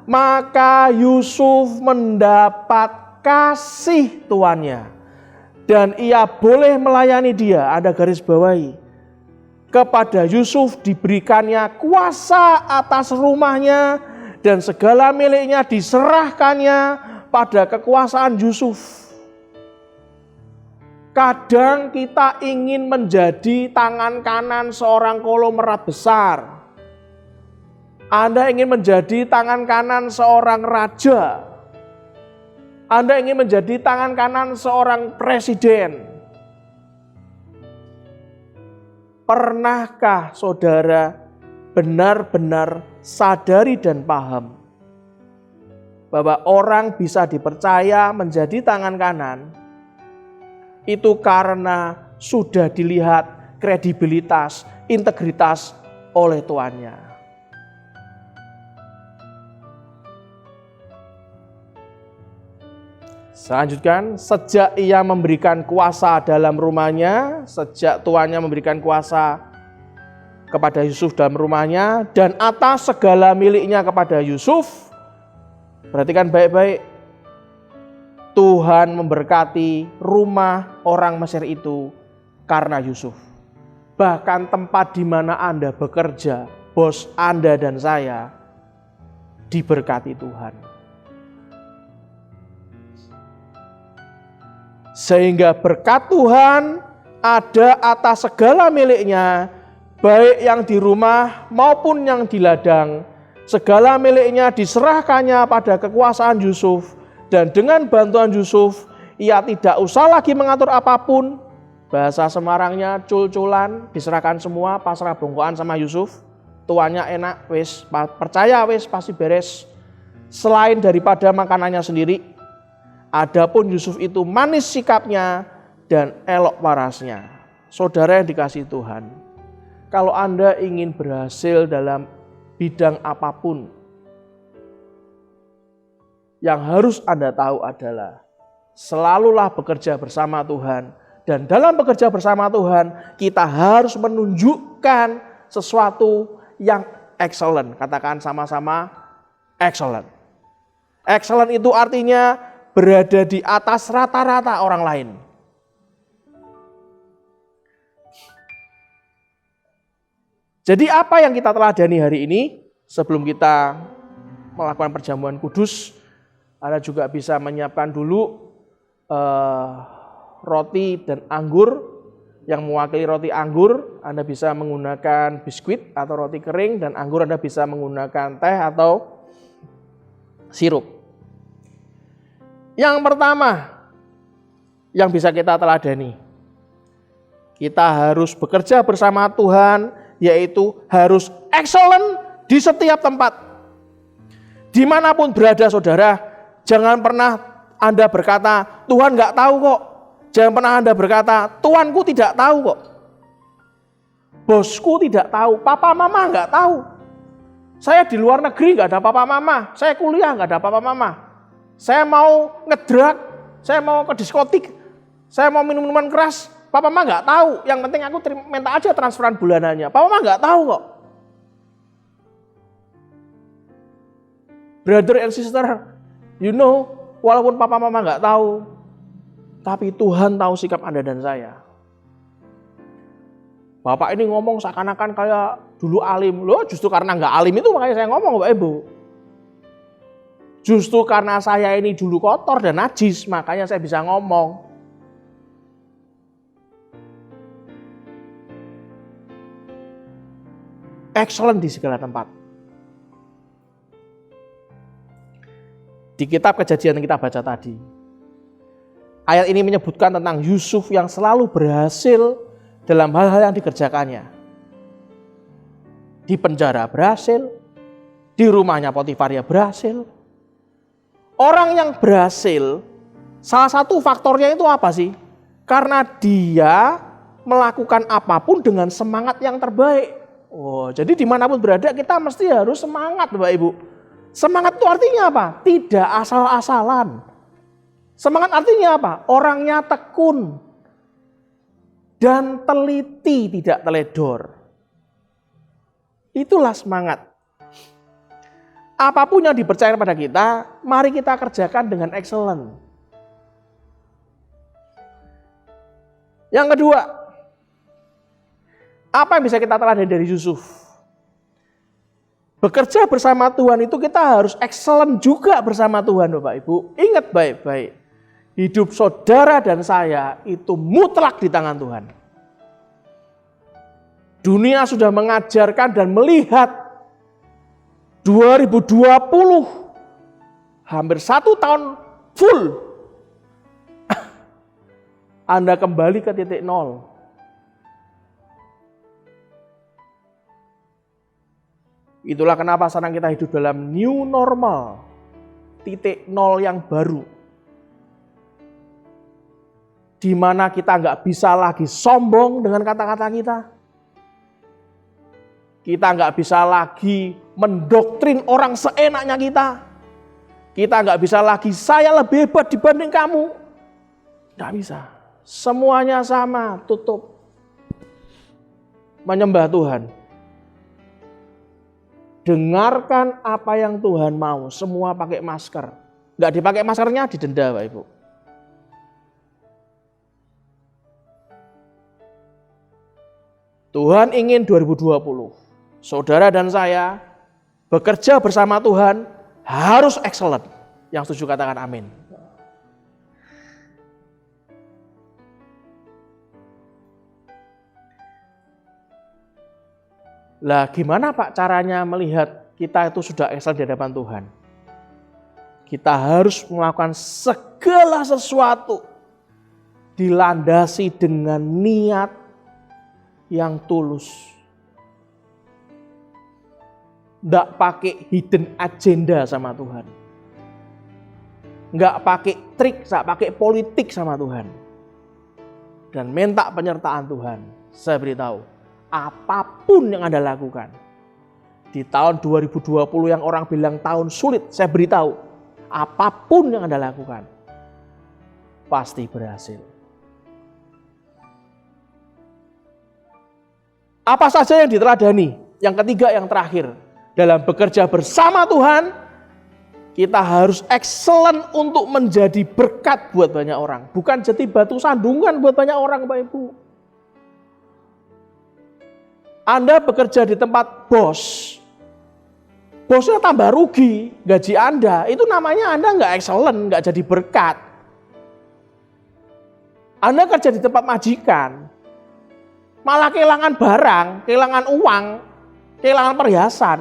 maka Yusuf mendapat kasih tuannya. Dan ia boleh melayani dia, Anda garis bawahi. Kepada Yusuf diberikannya kuasa atas rumahnya dan segala miliknya diserahkannya pada kekuasaan Yusuf. Kadang kita ingin menjadi tangan kanan seorang konglomerat besar. Anda ingin menjadi tangan kanan seorang raja. Anda ingin menjadi tangan kanan seorang presiden. Pernahkah saudara benar-benar sadari dan paham bahwa orang bisa dipercaya menjadi tangan kanan itu karena sudah dilihat kredibilitas, integritas oleh tuannya. Selanjutnya, sejak ia memberikan kuasa dalam rumahnya, sejak tuannya memberikan kuasa kepada Yusuf dalam rumahnya, dan atas segala miliknya kepada Yusuf, perhatikan baik-baik, Tuhan memberkati rumah orang Mesir itu karena Yusuf. Bahkan tempat di mana Anda bekerja, bos Anda dan saya, diberkati Tuhan. Sehingga berkat Tuhan ada atas segala miliknya, baik yang di rumah maupun yang di ladang. Segala miliknya diserahkannya pada kekuasaan Yusuf. Dan dengan bantuan Yusuf, ia tidak usah lagi mengatur apapun. Bahasa Semarangnya cul-culan, diserahkan semua, pasrah bongkoan sama Yusuf. Tuannya enak, wis percaya wis pasti beres. Selain daripada makanannya sendiri, adapun Yusuf itu manis sikapnya dan elok parasnya. Saudara yang dikasihi Tuhan, kalau Anda ingin berhasil dalam bidang apapun, yang harus Anda tahu adalah selalulah bekerja bersama Tuhan. Dan dalam bekerja bersama Tuhan, kita harus menunjukkan sesuatu yang excellent. Katakan sama-sama excellent. Excellent itu artinya berada di atas rata-rata orang lain. Jadi apa yang kita teladani hari ini sebelum kita melakukan perjamuan kudus, Anda juga bisa menyiapkan dulu roti dan anggur. Yang mewakili roti anggur, Anda bisa menggunakan biskuit atau roti kering, dan anggur Anda bisa menggunakan teh atau sirup. Yang pertama yang bisa kita teladani, kita harus bekerja bersama Tuhan, yaitu harus excellent di setiap tempat. Dimanapun berada saudara, jangan pernah Anda berkata, Tuhan gak tahu kok. Jangan pernah Anda berkata, Tuanku tidak tahu kok. Bosku tidak tahu, papa mama nggak tahu. Saya di luar negeri nggak ada papa mama, saya kuliah nggak ada papa mama. Saya mau ngedrak, saya mau ke diskotik, saya mau minum minuman keras, papa mama nggak tahu. Yang penting aku minta aja transferan bulanannya. Papa mama nggak tahu kok. Brother and sister, you know, walaupun papa mama nggak tahu, tapi Tuhan tahu sikap Anda dan saya. Bapak ini ngomong seakan-akan kayak dulu alim. Loh, justru karena nggak alim itu makanya saya ngomong, Bapak Ibu. Justru karena saya ini dulu kotor dan najis, makanya saya bisa ngomong. Excellent di segala tempat. Di kitab Kejadian yang kita baca tadi, ayat ini menyebutkan tentang Yusuf yang selalu berhasil dalam hal-hal yang dikerjakannya. Di penjara berhasil, di rumahnya Potifar ya berhasil. Orang yang berhasil, salah satu faktornya itu apa sih? Karena dia melakukan apapun dengan semangat yang terbaik. Oh, jadi dimanapun berada kita mesti harus semangat, Bapak Ibu. Semangat itu artinya apa? Tidak asal-asalan. Semangat artinya apa? Orangnya tekun dan teliti, tidak teledor. Itulah semangat. Apapun yang dipercayakan pada kita, mari kita kerjakan dengan excellent. Yang kedua, apa yang bisa kita teladani dari Yusuf? Bekerja bersama Tuhan itu kita harus excellent juga bersama Tuhan, Bapak Ibu. Ingat baik-baik, hidup saudara dan saya itu mutlak di tangan Tuhan. Dunia sudah mengajarkan dan melihat 2020 hampir 1 tahun full Anda kembali ke titik nol. Itulah kenapa sekarang kita hidup dalam new normal, titik nol yang baru. Di mana kita nggak bisa lagi sombong dengan kata-kata kita. Kita nggak bisa lagi mendoktrin orang seenaknya kita. Kita nggak bisa lagi saya lebih hebat dibanding kamu. Nggak bisa. Semuanya sama, tutup. Menyembah Tuhan. Dengarkan apa yang Tuhan mau. Semua pakai masker. Nggak dipakai maskernya didenda, Pak Ibu. Tuhan ingin 2020. Saudara dan saya bekerja bersama Tuhan harus excellent. Yang setuju katakan amin. Lah gimana Pak caranya melihat kita itu sudah excellent di hadapan Tuhan? Kita harus melakukan segala sesuatu dilandasi dengan niat yang tulus. Nggak pakai hidden agenda sama Tuhan. Nggak pakai trik, nggak pakai politik sama Tuhan. Dan minta penyertaan Tuhan. Saya beritahu, apapun yang Anda lakukan. Di tahun 2020 yang orang bilang tahun sulit, saya beritahu, apapun yang Anda lakukan, pasti berhasil. Apa saja yang diteladani? Yang ketiga, yang terakhir. Dalam bekerja bersama Tuhan, kita harus excellent untuk menjadi berkat buat banyak orang. Bukan jadi batu sandungan buat banyak orang, Bapak Ibu. Anda bekerja di tempat bos. Bosnya tambah rugi gaji Anda. Itu namanya Anda nggak excellent, nggak jadi berkat. Anda kerja di tempat majikan. Malah kehilangan barang, kehilangan uang, kehilangan perhiasan.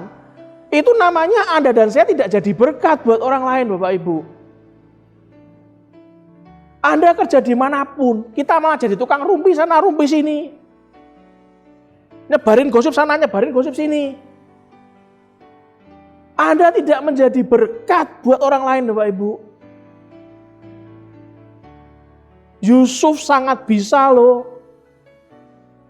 Itu namanya Anda dan saya tidak jadi berkat buat orang lain, Bapak Ibu. Anda kerja dimanapun, kita malah jadi tukang rumpi sana, rumpi sini. Nyebarin gosip sana, nyebarin gosip sini. Anda tidak menjadi berkat buat orang lain, Bapak Ibu. Yusuf sangat bisa loh.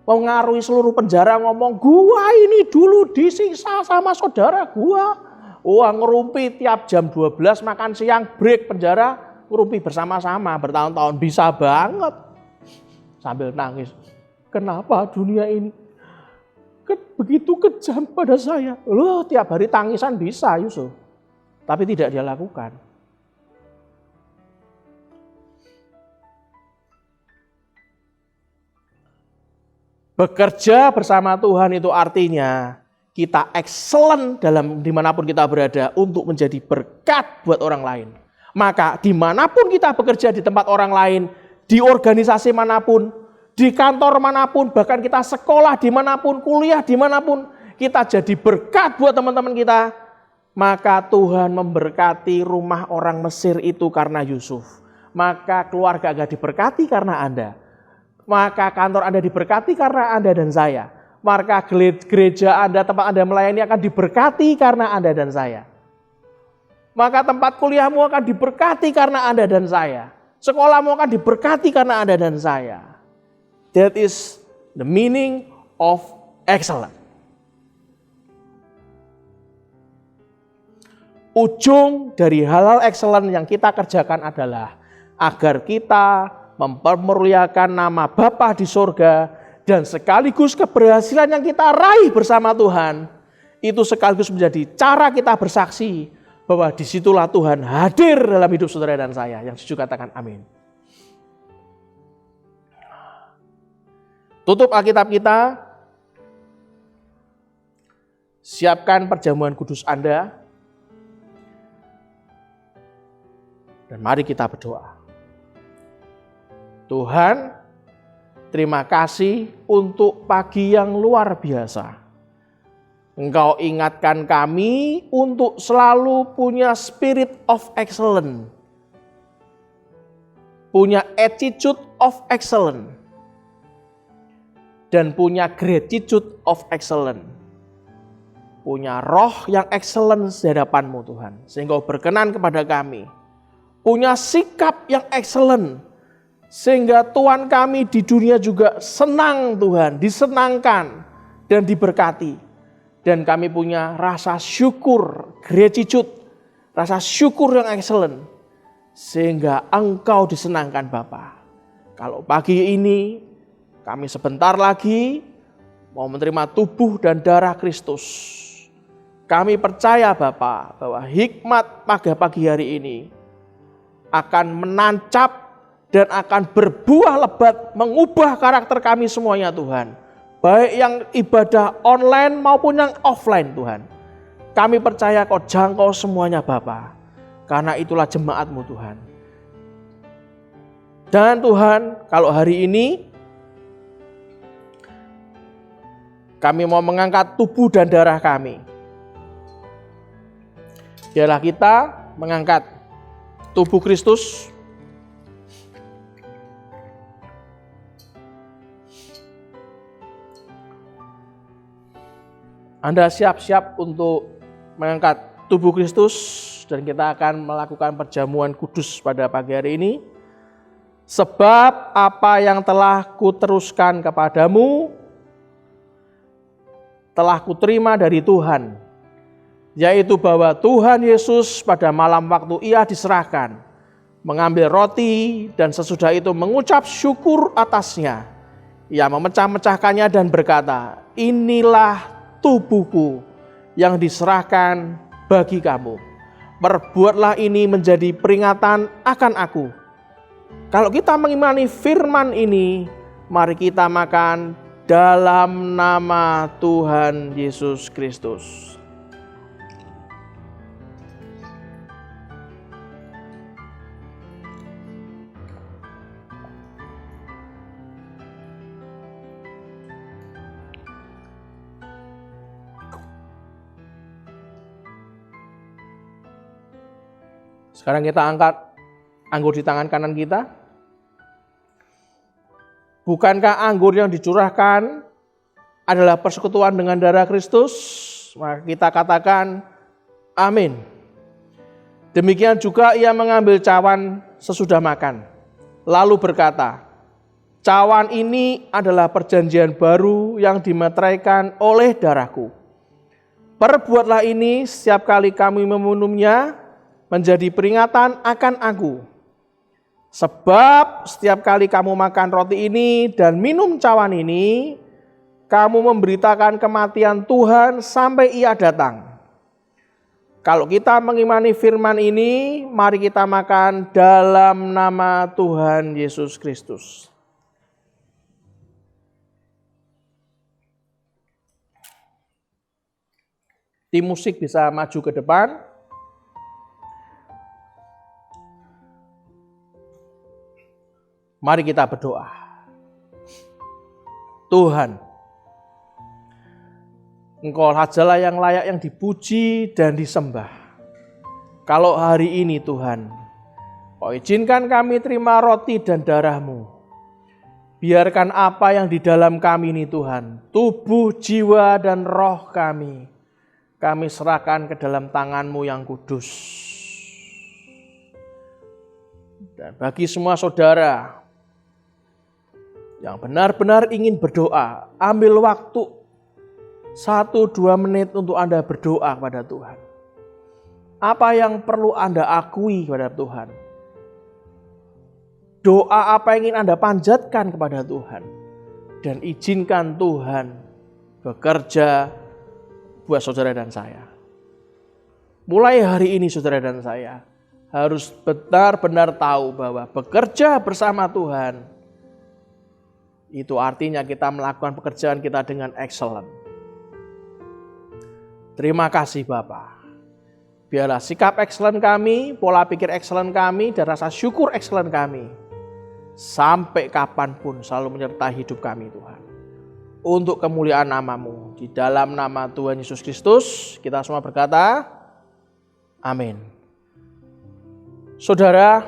Mengaruhi seluruh penjara ngomong, gua ini dulu disiksa sama saudara gua. Wah, ngerumpi tiap jam 12 makan siang, break penjara, ngerumpi bersama-sama bertahun-tahun, bisa banget. Sambil nangis, kenapa dunia ini begitu kejam pada saya? Loh, tiap hari tangisan bisa Yusuf, tapi tidak dia lakukan. Bekerja bersama Tuhan itu artinya kita excellent dalam dimanapun kita berada untuk menjadi berkat buat orang lain. Maka dimanapun kita bekerja, di tempat orang lain, di organisasi manapun, di kantor manapun, bahkan kita sekolah dimanapun, kuliah dimanapun, kita jadi berkat buat teman-teman kita. Maka Tuhan memberkati rumah orang Mesir itu karena Yusuf. Maka keluarga Anda diberkati karena Anda. Maka kantor Anda diberkati karena Anda dan saya. Maka gereja Anda, tempat Anda melayani akan diberkati karena Anda dan saya. Maka tempat kuliahmu akan diberkati karena Anda dan saya. Sekolahmu akan diberkati karena Anda dan saya. That is the meaning of excellence. Ujung dari hal-hal excellent yang kita kerjakan adalah agar kita mempermuliakan nama Bapa di sorga, dan sekaligus keberhasilan yang kita raih bersama Tuhan, itu sekaligus menjadi cara kita bersaksi bahwa disitulah Tuhan hadir dalam hidup saudara dan saya. Yang setuju katakan amin. Tutup Alkitab kita, siapkan perjamuan kudus Anda, dan mari kita berdoa. Tuhan, terima kasih untuk pagi yang luar biasa. Engkau ingatkan kami untuk selalu punya spirit of excellence. Punya attitude of excellence. Dan punya gratitude of excellence. Punya roh yang excellence di hadapan-Mu Tuhan. Sehingga berkenan kepada kami. Punya sikap yang excellent. Sehingga Tuhan kami di dunia juga senang Tuhan, disenangkan dan diberkati. Dan kami punya rasa syukur, gratitude, rasa syukur yang excellent. Sehingga Engkau disenangkan Bapa. Kalau pagi ini kami sebentar lagi mau menerima tubuh dan darah Kristus. Kami percaya Bapa bahwa hikmat pada pagi hari ini akan menancap dan akan berbuah lebat mengubah karakter kami semuanya Tuhan. Baik yang ibadah online maupun yang offline Tuhan. Kami percaya Kau jangkau semuanya Bapa. Karena itulah jemaat-Mu Tuhan. Dan Tuhan, kalau hari ini kami mau mengangkat tubuh dan darah kami. Biarlah kita mengangkat tubuh Kristus. Anda siap-siap untuk mengangkat tubuh Kristus dan kita akan melakukan perjamuan kudus pada pagi hari ini. Sebab apa yang telah kuteruskan kepadamu telah kuterima dari Tuhan, yaitu bahwa Tuhan Yesus pada malam waktu Ia diserahkan, mengambil roti dan sesudah itu mengucap syukur atasnya. Ia memecah-mecahkannya dan berkata, inilah tubuhku yang diserahkan bagi kamu. Perbuatlah ini menjadi peringatan akan aku. Kalau kita mengimani firman ini, mari kita makan dalam nama Tuhan Yesus Kristus. Sekarang kita angkat anggur di tangan kanan kita. Bukankah anggur yang dicurahkan adalah persekutuan dengan darah Kristus? Maka kita katakan amin. Demikian juga ia mengambil cawan sesudah makan. Lalu berkata, Cawan ini adalah perjanjian baru yang dimeteraikan oleh darahku. Perbuatlah ini setiap kali kamu meminumnya menjadi peringatan akan aku. Sebab setiap kali kamu makan roti ini dan minum cawan ini, kamu memberitakan kematian Tuhan sampai Ia datang. Kalau kita mengimani firman ini, mari kita makan dalam nama Tuhan Yesus Kristus. Tim musik bisa maju ke depan. Mari kita berdoa. Tuhan, Engkau sajalah yang layak yang dipuji dan disembah. Kalau hari ini Tuhan, Kau izinkan kami terima roti dan darah-Mu. Biarkan apa yang di dalam kami ini Tuhan, tubuh, jiwa, dan roh kami serahkan ke dalam tangan-Mu yang kudus. Dan bagi semua saudara yang benar-benar ingin berdoa, ambil waktu 1-2 menit untuk Anda berdoa kepada Tuhan. Apa yang perlu Anda akui kepada Tuhan? Doa apa yang ingin Anda panjatkan kepada Tuhan? Dan izinkan Tuhan bekerja buat saudara dan saya. Mulai hari ini saudara dan saya harus benar-benar tahu bahwa bekerja bersama Tuhan itu artinya kita melakukan pekerjaan kita dengan excellent. Terima kasih Bapa. Biarlah sikap excellent kami, pola pikir excellent kami, dan rasa syukur excellent kami sampai kapanpun selalu menyertai hidup kami Tuhan. Untuk kemuliaan nama-Mu, di dalam nama Tuhan Yesus Kristus, kita semua berkata, amin. Saudara,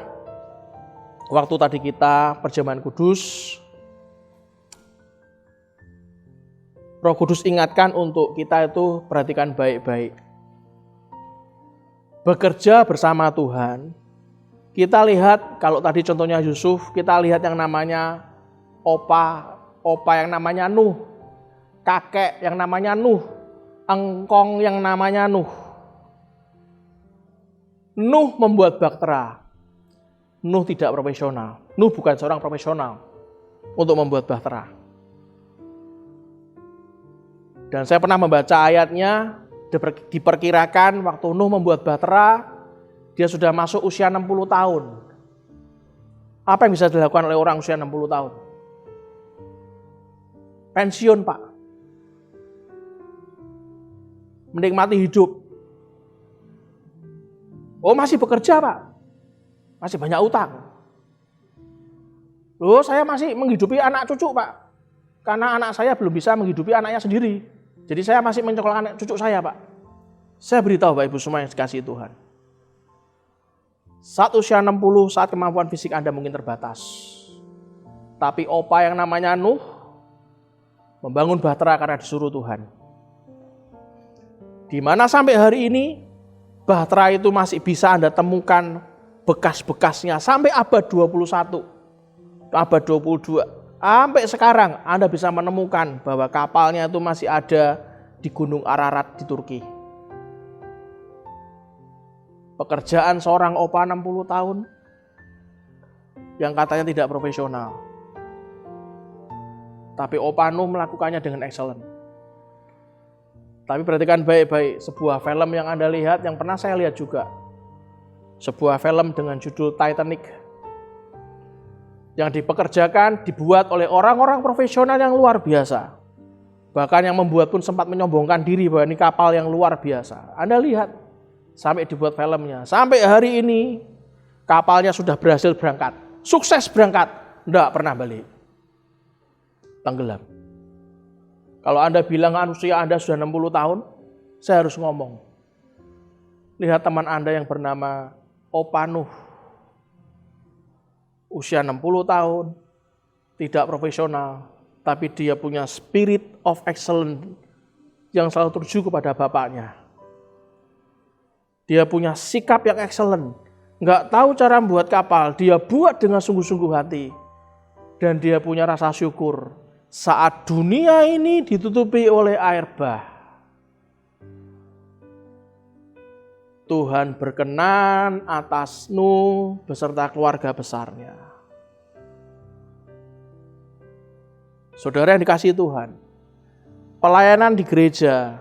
waktu tadi kita perjamuan kudus, Roh Kudus ingatkan untuk kita itu perhatikan baik-baik. Bekerja bersama Tuhan, kita lihat kalau tadi contohnya Yusuf, kita lihat yang namanya opa yang namanya Nuh, kakek yang namanya Nuh, engkong yang namanya Nuh. Nuh membuat bahtera. Nuh tidak profesional. Nuh bukan seorang profesional untuk membuat bahtera. Dan saya pernah membaca ayatnya, diperkirakan waktu Nuh membuat bahtera, dia sudah masuk usia 60 tahun. Apa yang bisa dilakukan oleh orang usia 60 tahun? Pensiun, Pak. Menikmati hidup. Oh, masih bekerja, Pak. Masih banyak utang. Loh, saya masih menghidupi anak cucu, Pak. Karena anak saya belum bisa menghidupi anaknya sendiri. Jadi saya masih menyekolahkan anak cucu saya, Pak. Saya beritahu Bapak Ibu semua yang dikasihi Tuhan. Saat usia 60, saat kemampuan fisik Anda mungkin terbatas. Tapi opa yang namanya Nuh membangun bahtera karena disuruh Tuhan. Di mana sampai hari ini bahtera itu masih bisa Anda temukan bekas-bekasnya sampai abad 21, abad 22. Sampai sekarang Anda bisa menemukan bahwa kapalnya itu masih ada di Gunung Ararat di Turki. Pekerjaan seorang opa 60 tahun yang katanya tidak profesional. Tapi opa Nuh melakukannya dengan excellent. Tapi perhatikan baik-baik, sebuah film yang Anda lihat, yang pernah saya lihat juga. Sebuah film dengan judul Titanic. Yang dipekerjakan, dibuat oleh orang-orang profesional yang luar biasa. Bahkan yang membuat pun sempat menyombongkan diri bahwa ini kapal yang luar biasa. Anda lihat, sampai dibuat filmnya. Sampai hari ini, kapalnya sudah berhasil berangkat. Sukses berangkat, tidak pernah balik. Tenggelam. Kalau Anda bilang usia Anda sudah 60 tahun, saya harus ngomong. Lihat teman Anda yang bernama Opa Nuh. Usia 60 tahun, tidak profesional, tapi dia punya spirit of excellence yang selalu tertuju kepada bapaknya. Dia punya sikap yang excellent, nggak tahu cara membuat kapal, dia buat dengan sungguh-sungguh hati. dan dia punya rasa syukur saat dunia ini ditutupi oleh air bah. Tuhan berkenan atas Nuh beserta keluarga besarnya. Saudara yang dikasihi Tuhan, pelayanan di gereja,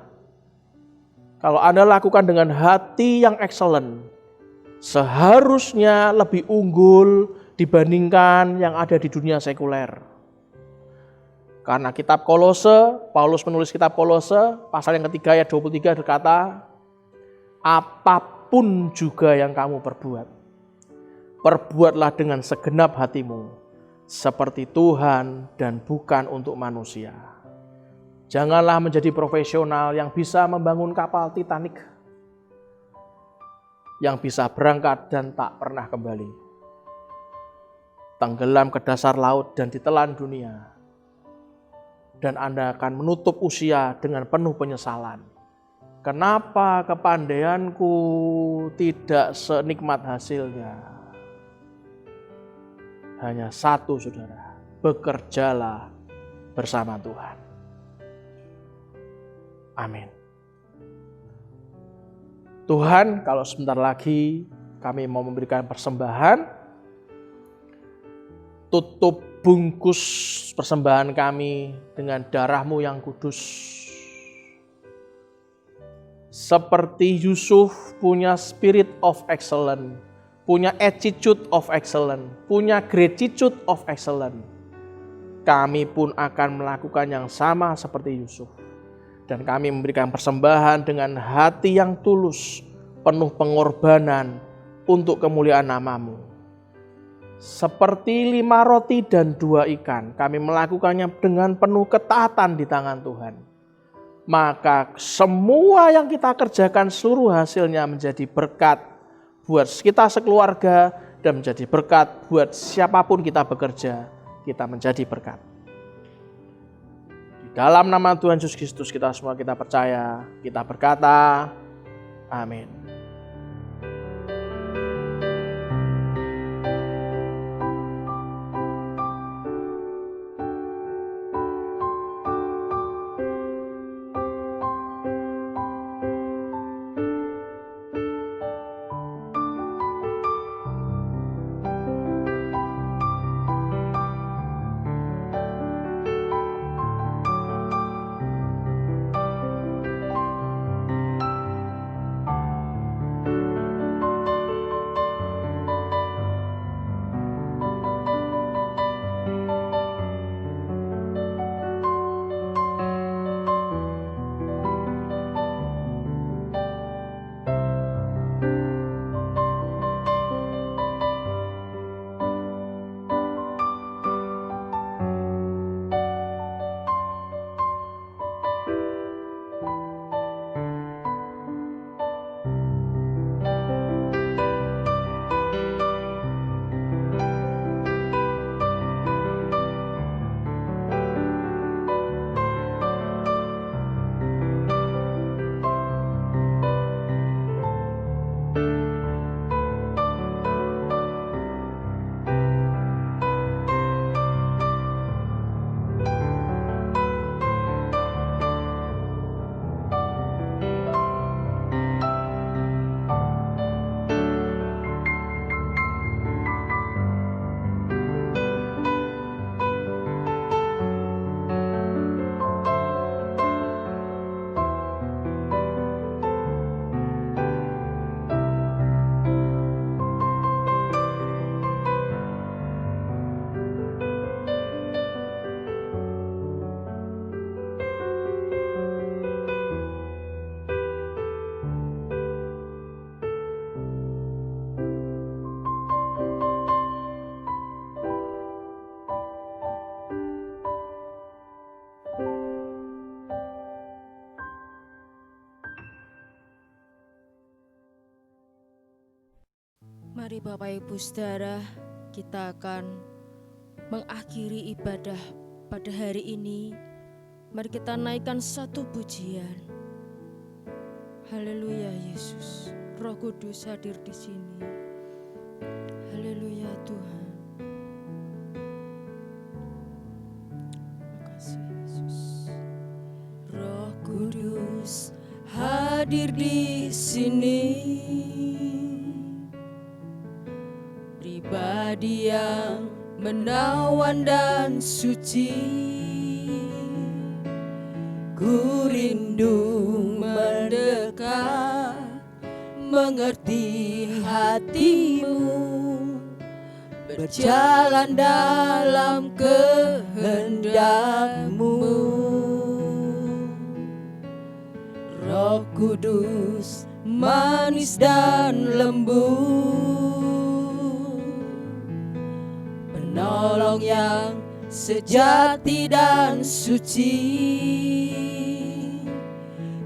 kalau Anda lakukan dengan hati yang excellent, seharusnya lebih unggul dibandingkan yang ada di dunia sekuler. Karena kitab Kolose, Paulus menulis kitab Kolose, pasal yang ketiga ayat 23 berkata, apapun juga yang kamu perbuat, perbuatlah dengan segenap hatimu, seperti Tuhan dan bukan untuk manusia. Janganlah menjadi profesional yang bisa membangun kapal Titanic, yang bisa berangkat dan tak pernah kembali, tenggelam ke dasar laut dan ditelan dunia, dan Anda akan menutup usia dengan penuh penyesalan. Kenapa kepandaianku tidak senikmat hasilnya? Hanya satu, saudara, bekerjalah bersama Tuhan. Amin. Tuhan, kalau sebentar lagi kami mau memberikan persembahan, tutup bungkus persembahan kami dengan darah-Mu yang kudus. Seperti Yusuf punya spirit of excellence, punya attitude of excellence, punya gratitude of excellence, kami pun akan melakukan yang sama seperti Yusuf. Dan kami memberikan persembahan dengan hati yang tulus, penuh pengorbanan untuk kemuliaan nama-Mu. Seperti 5 roti dan 2 ikan, kami melakukannya dengan penuh ketaatan di tangan Tuhan. Maka semua yang kita kerjakan seluruh hasilnya menjadi berkat buat kita sekeluarga dan menjadi berkat buat siapapun kita bekerja, kita menjadi berkat. Di dalam nama Tuhan Yesus Kristus kita semua kita percaya, kita berkata, amin. Mari Bapak Ibu Saudara, kita akan mengakhiri ibadah pada hari ini. Mari kita naikkan satu pujian. Haleluya Yesus, Roh Kudus hadir di sini. Haleluya Tuhan. hadir di sini, pribadi yang menawan dan suci. Ku rindu mendekat, mengerti hatimu, berjalan dalam kehendak-Mu. Roh Kudus manis dan lembut, penolong yang sejati dan suci.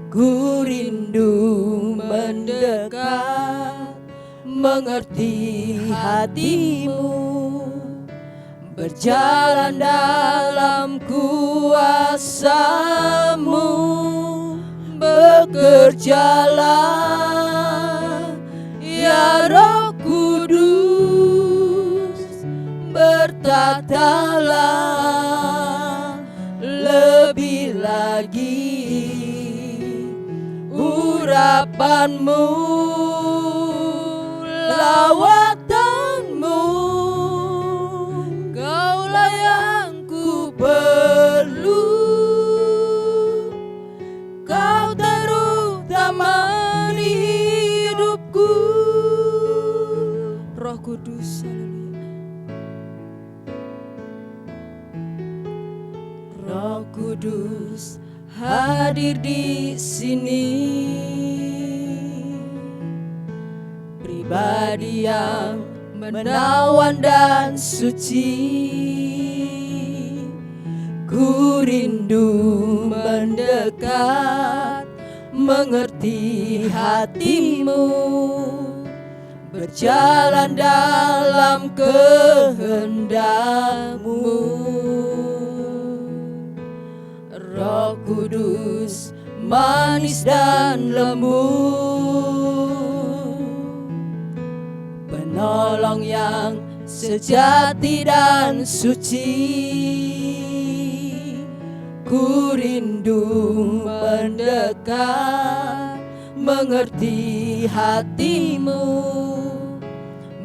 Ku rindu mendekat, mengerti hatimu, berjalan dalam kuasa-Mu. Bekerjalah ya Roh Kudus, bertatalah lebih lagi urapan-Mu, lawatan-Mu. Kaulah yang ku perlu, Kau terutama di hidupku. Roh Kudus, Roh Kudus hadir di sini, pribadi yang menawan dan suci. Ku rindu mendekat, mengerti hatimu, berjalan dalam kehendak-Mu. Roh Kudus manis dan lembut, penolong yang sejati dan suci. Ku rindu mendekat, mengerti hatimu,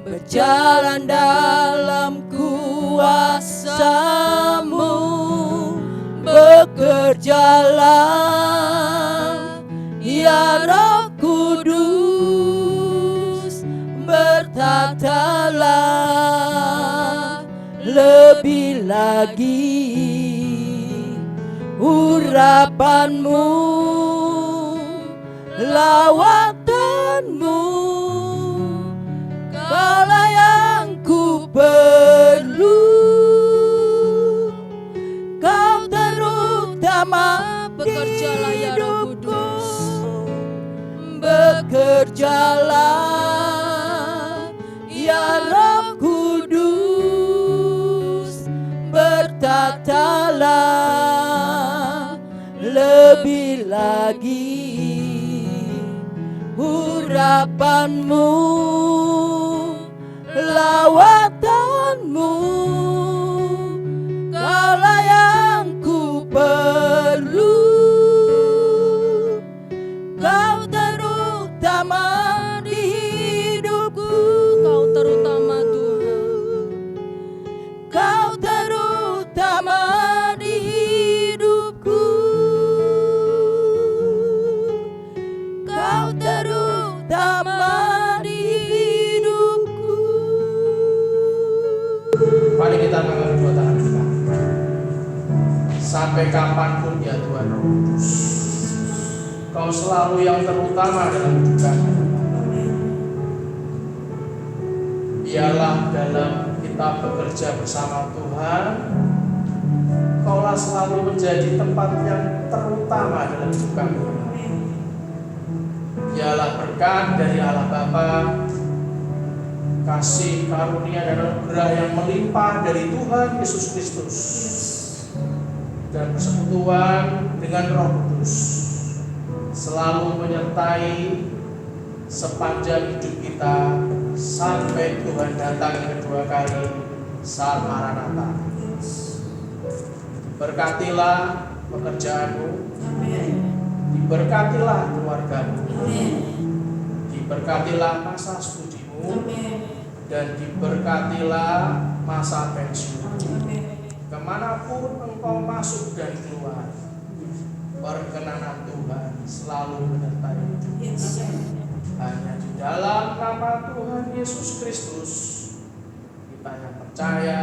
berjalan dalam kuasa-Mu. Bekerjalah ya Roh Kudus, bertatalah lebih lagi urapan-Mu, lawatan-Mu. Kaulah yang ku perlu, Kau terutama. Bekerjalah ya Roh Kudus, bekerjalah ya Roh Kudus, bertatalah lebih lagi urapan-Mu, lawatan-Mu. Kaulah yang ku perlu, Kau terutama di hidupku. Kau terutama Tuhan, Kau terutama di hidupku. Kau terutama di hidupku. Mari kita mengangkat kedua tangan kita. Sampai kapanpun ya Tuhan Roh Kudus, Kau selalu yang terutama dalam hidup kami. Biarlah dalam kita bekerja bersama Tuhan, Kaulah selalu menjadi tempat yang terutama dalam hidup kami. Biarlah berkat dari Allah Bapa, kasih karunia dan anugerah yang melimpah dari Tuhan Yesus Kristus, dan persekutuan dengan Roh Kudus selalu menyertai sepanjang hidup kita sampai Tuhan datang kedua kali saat Maranatha. Berkatilah pekerjaanmu, Diberkatilah keluargamu, diberkatilah masa studimu, dan diberkatilah masa pensiun. Kemanapun engkau masuk dan keluar, perkenanan Tuhan selalu menyertai hidupmu. Hanya di dalam nama Tuhan Yesus Kristus kita yang percaya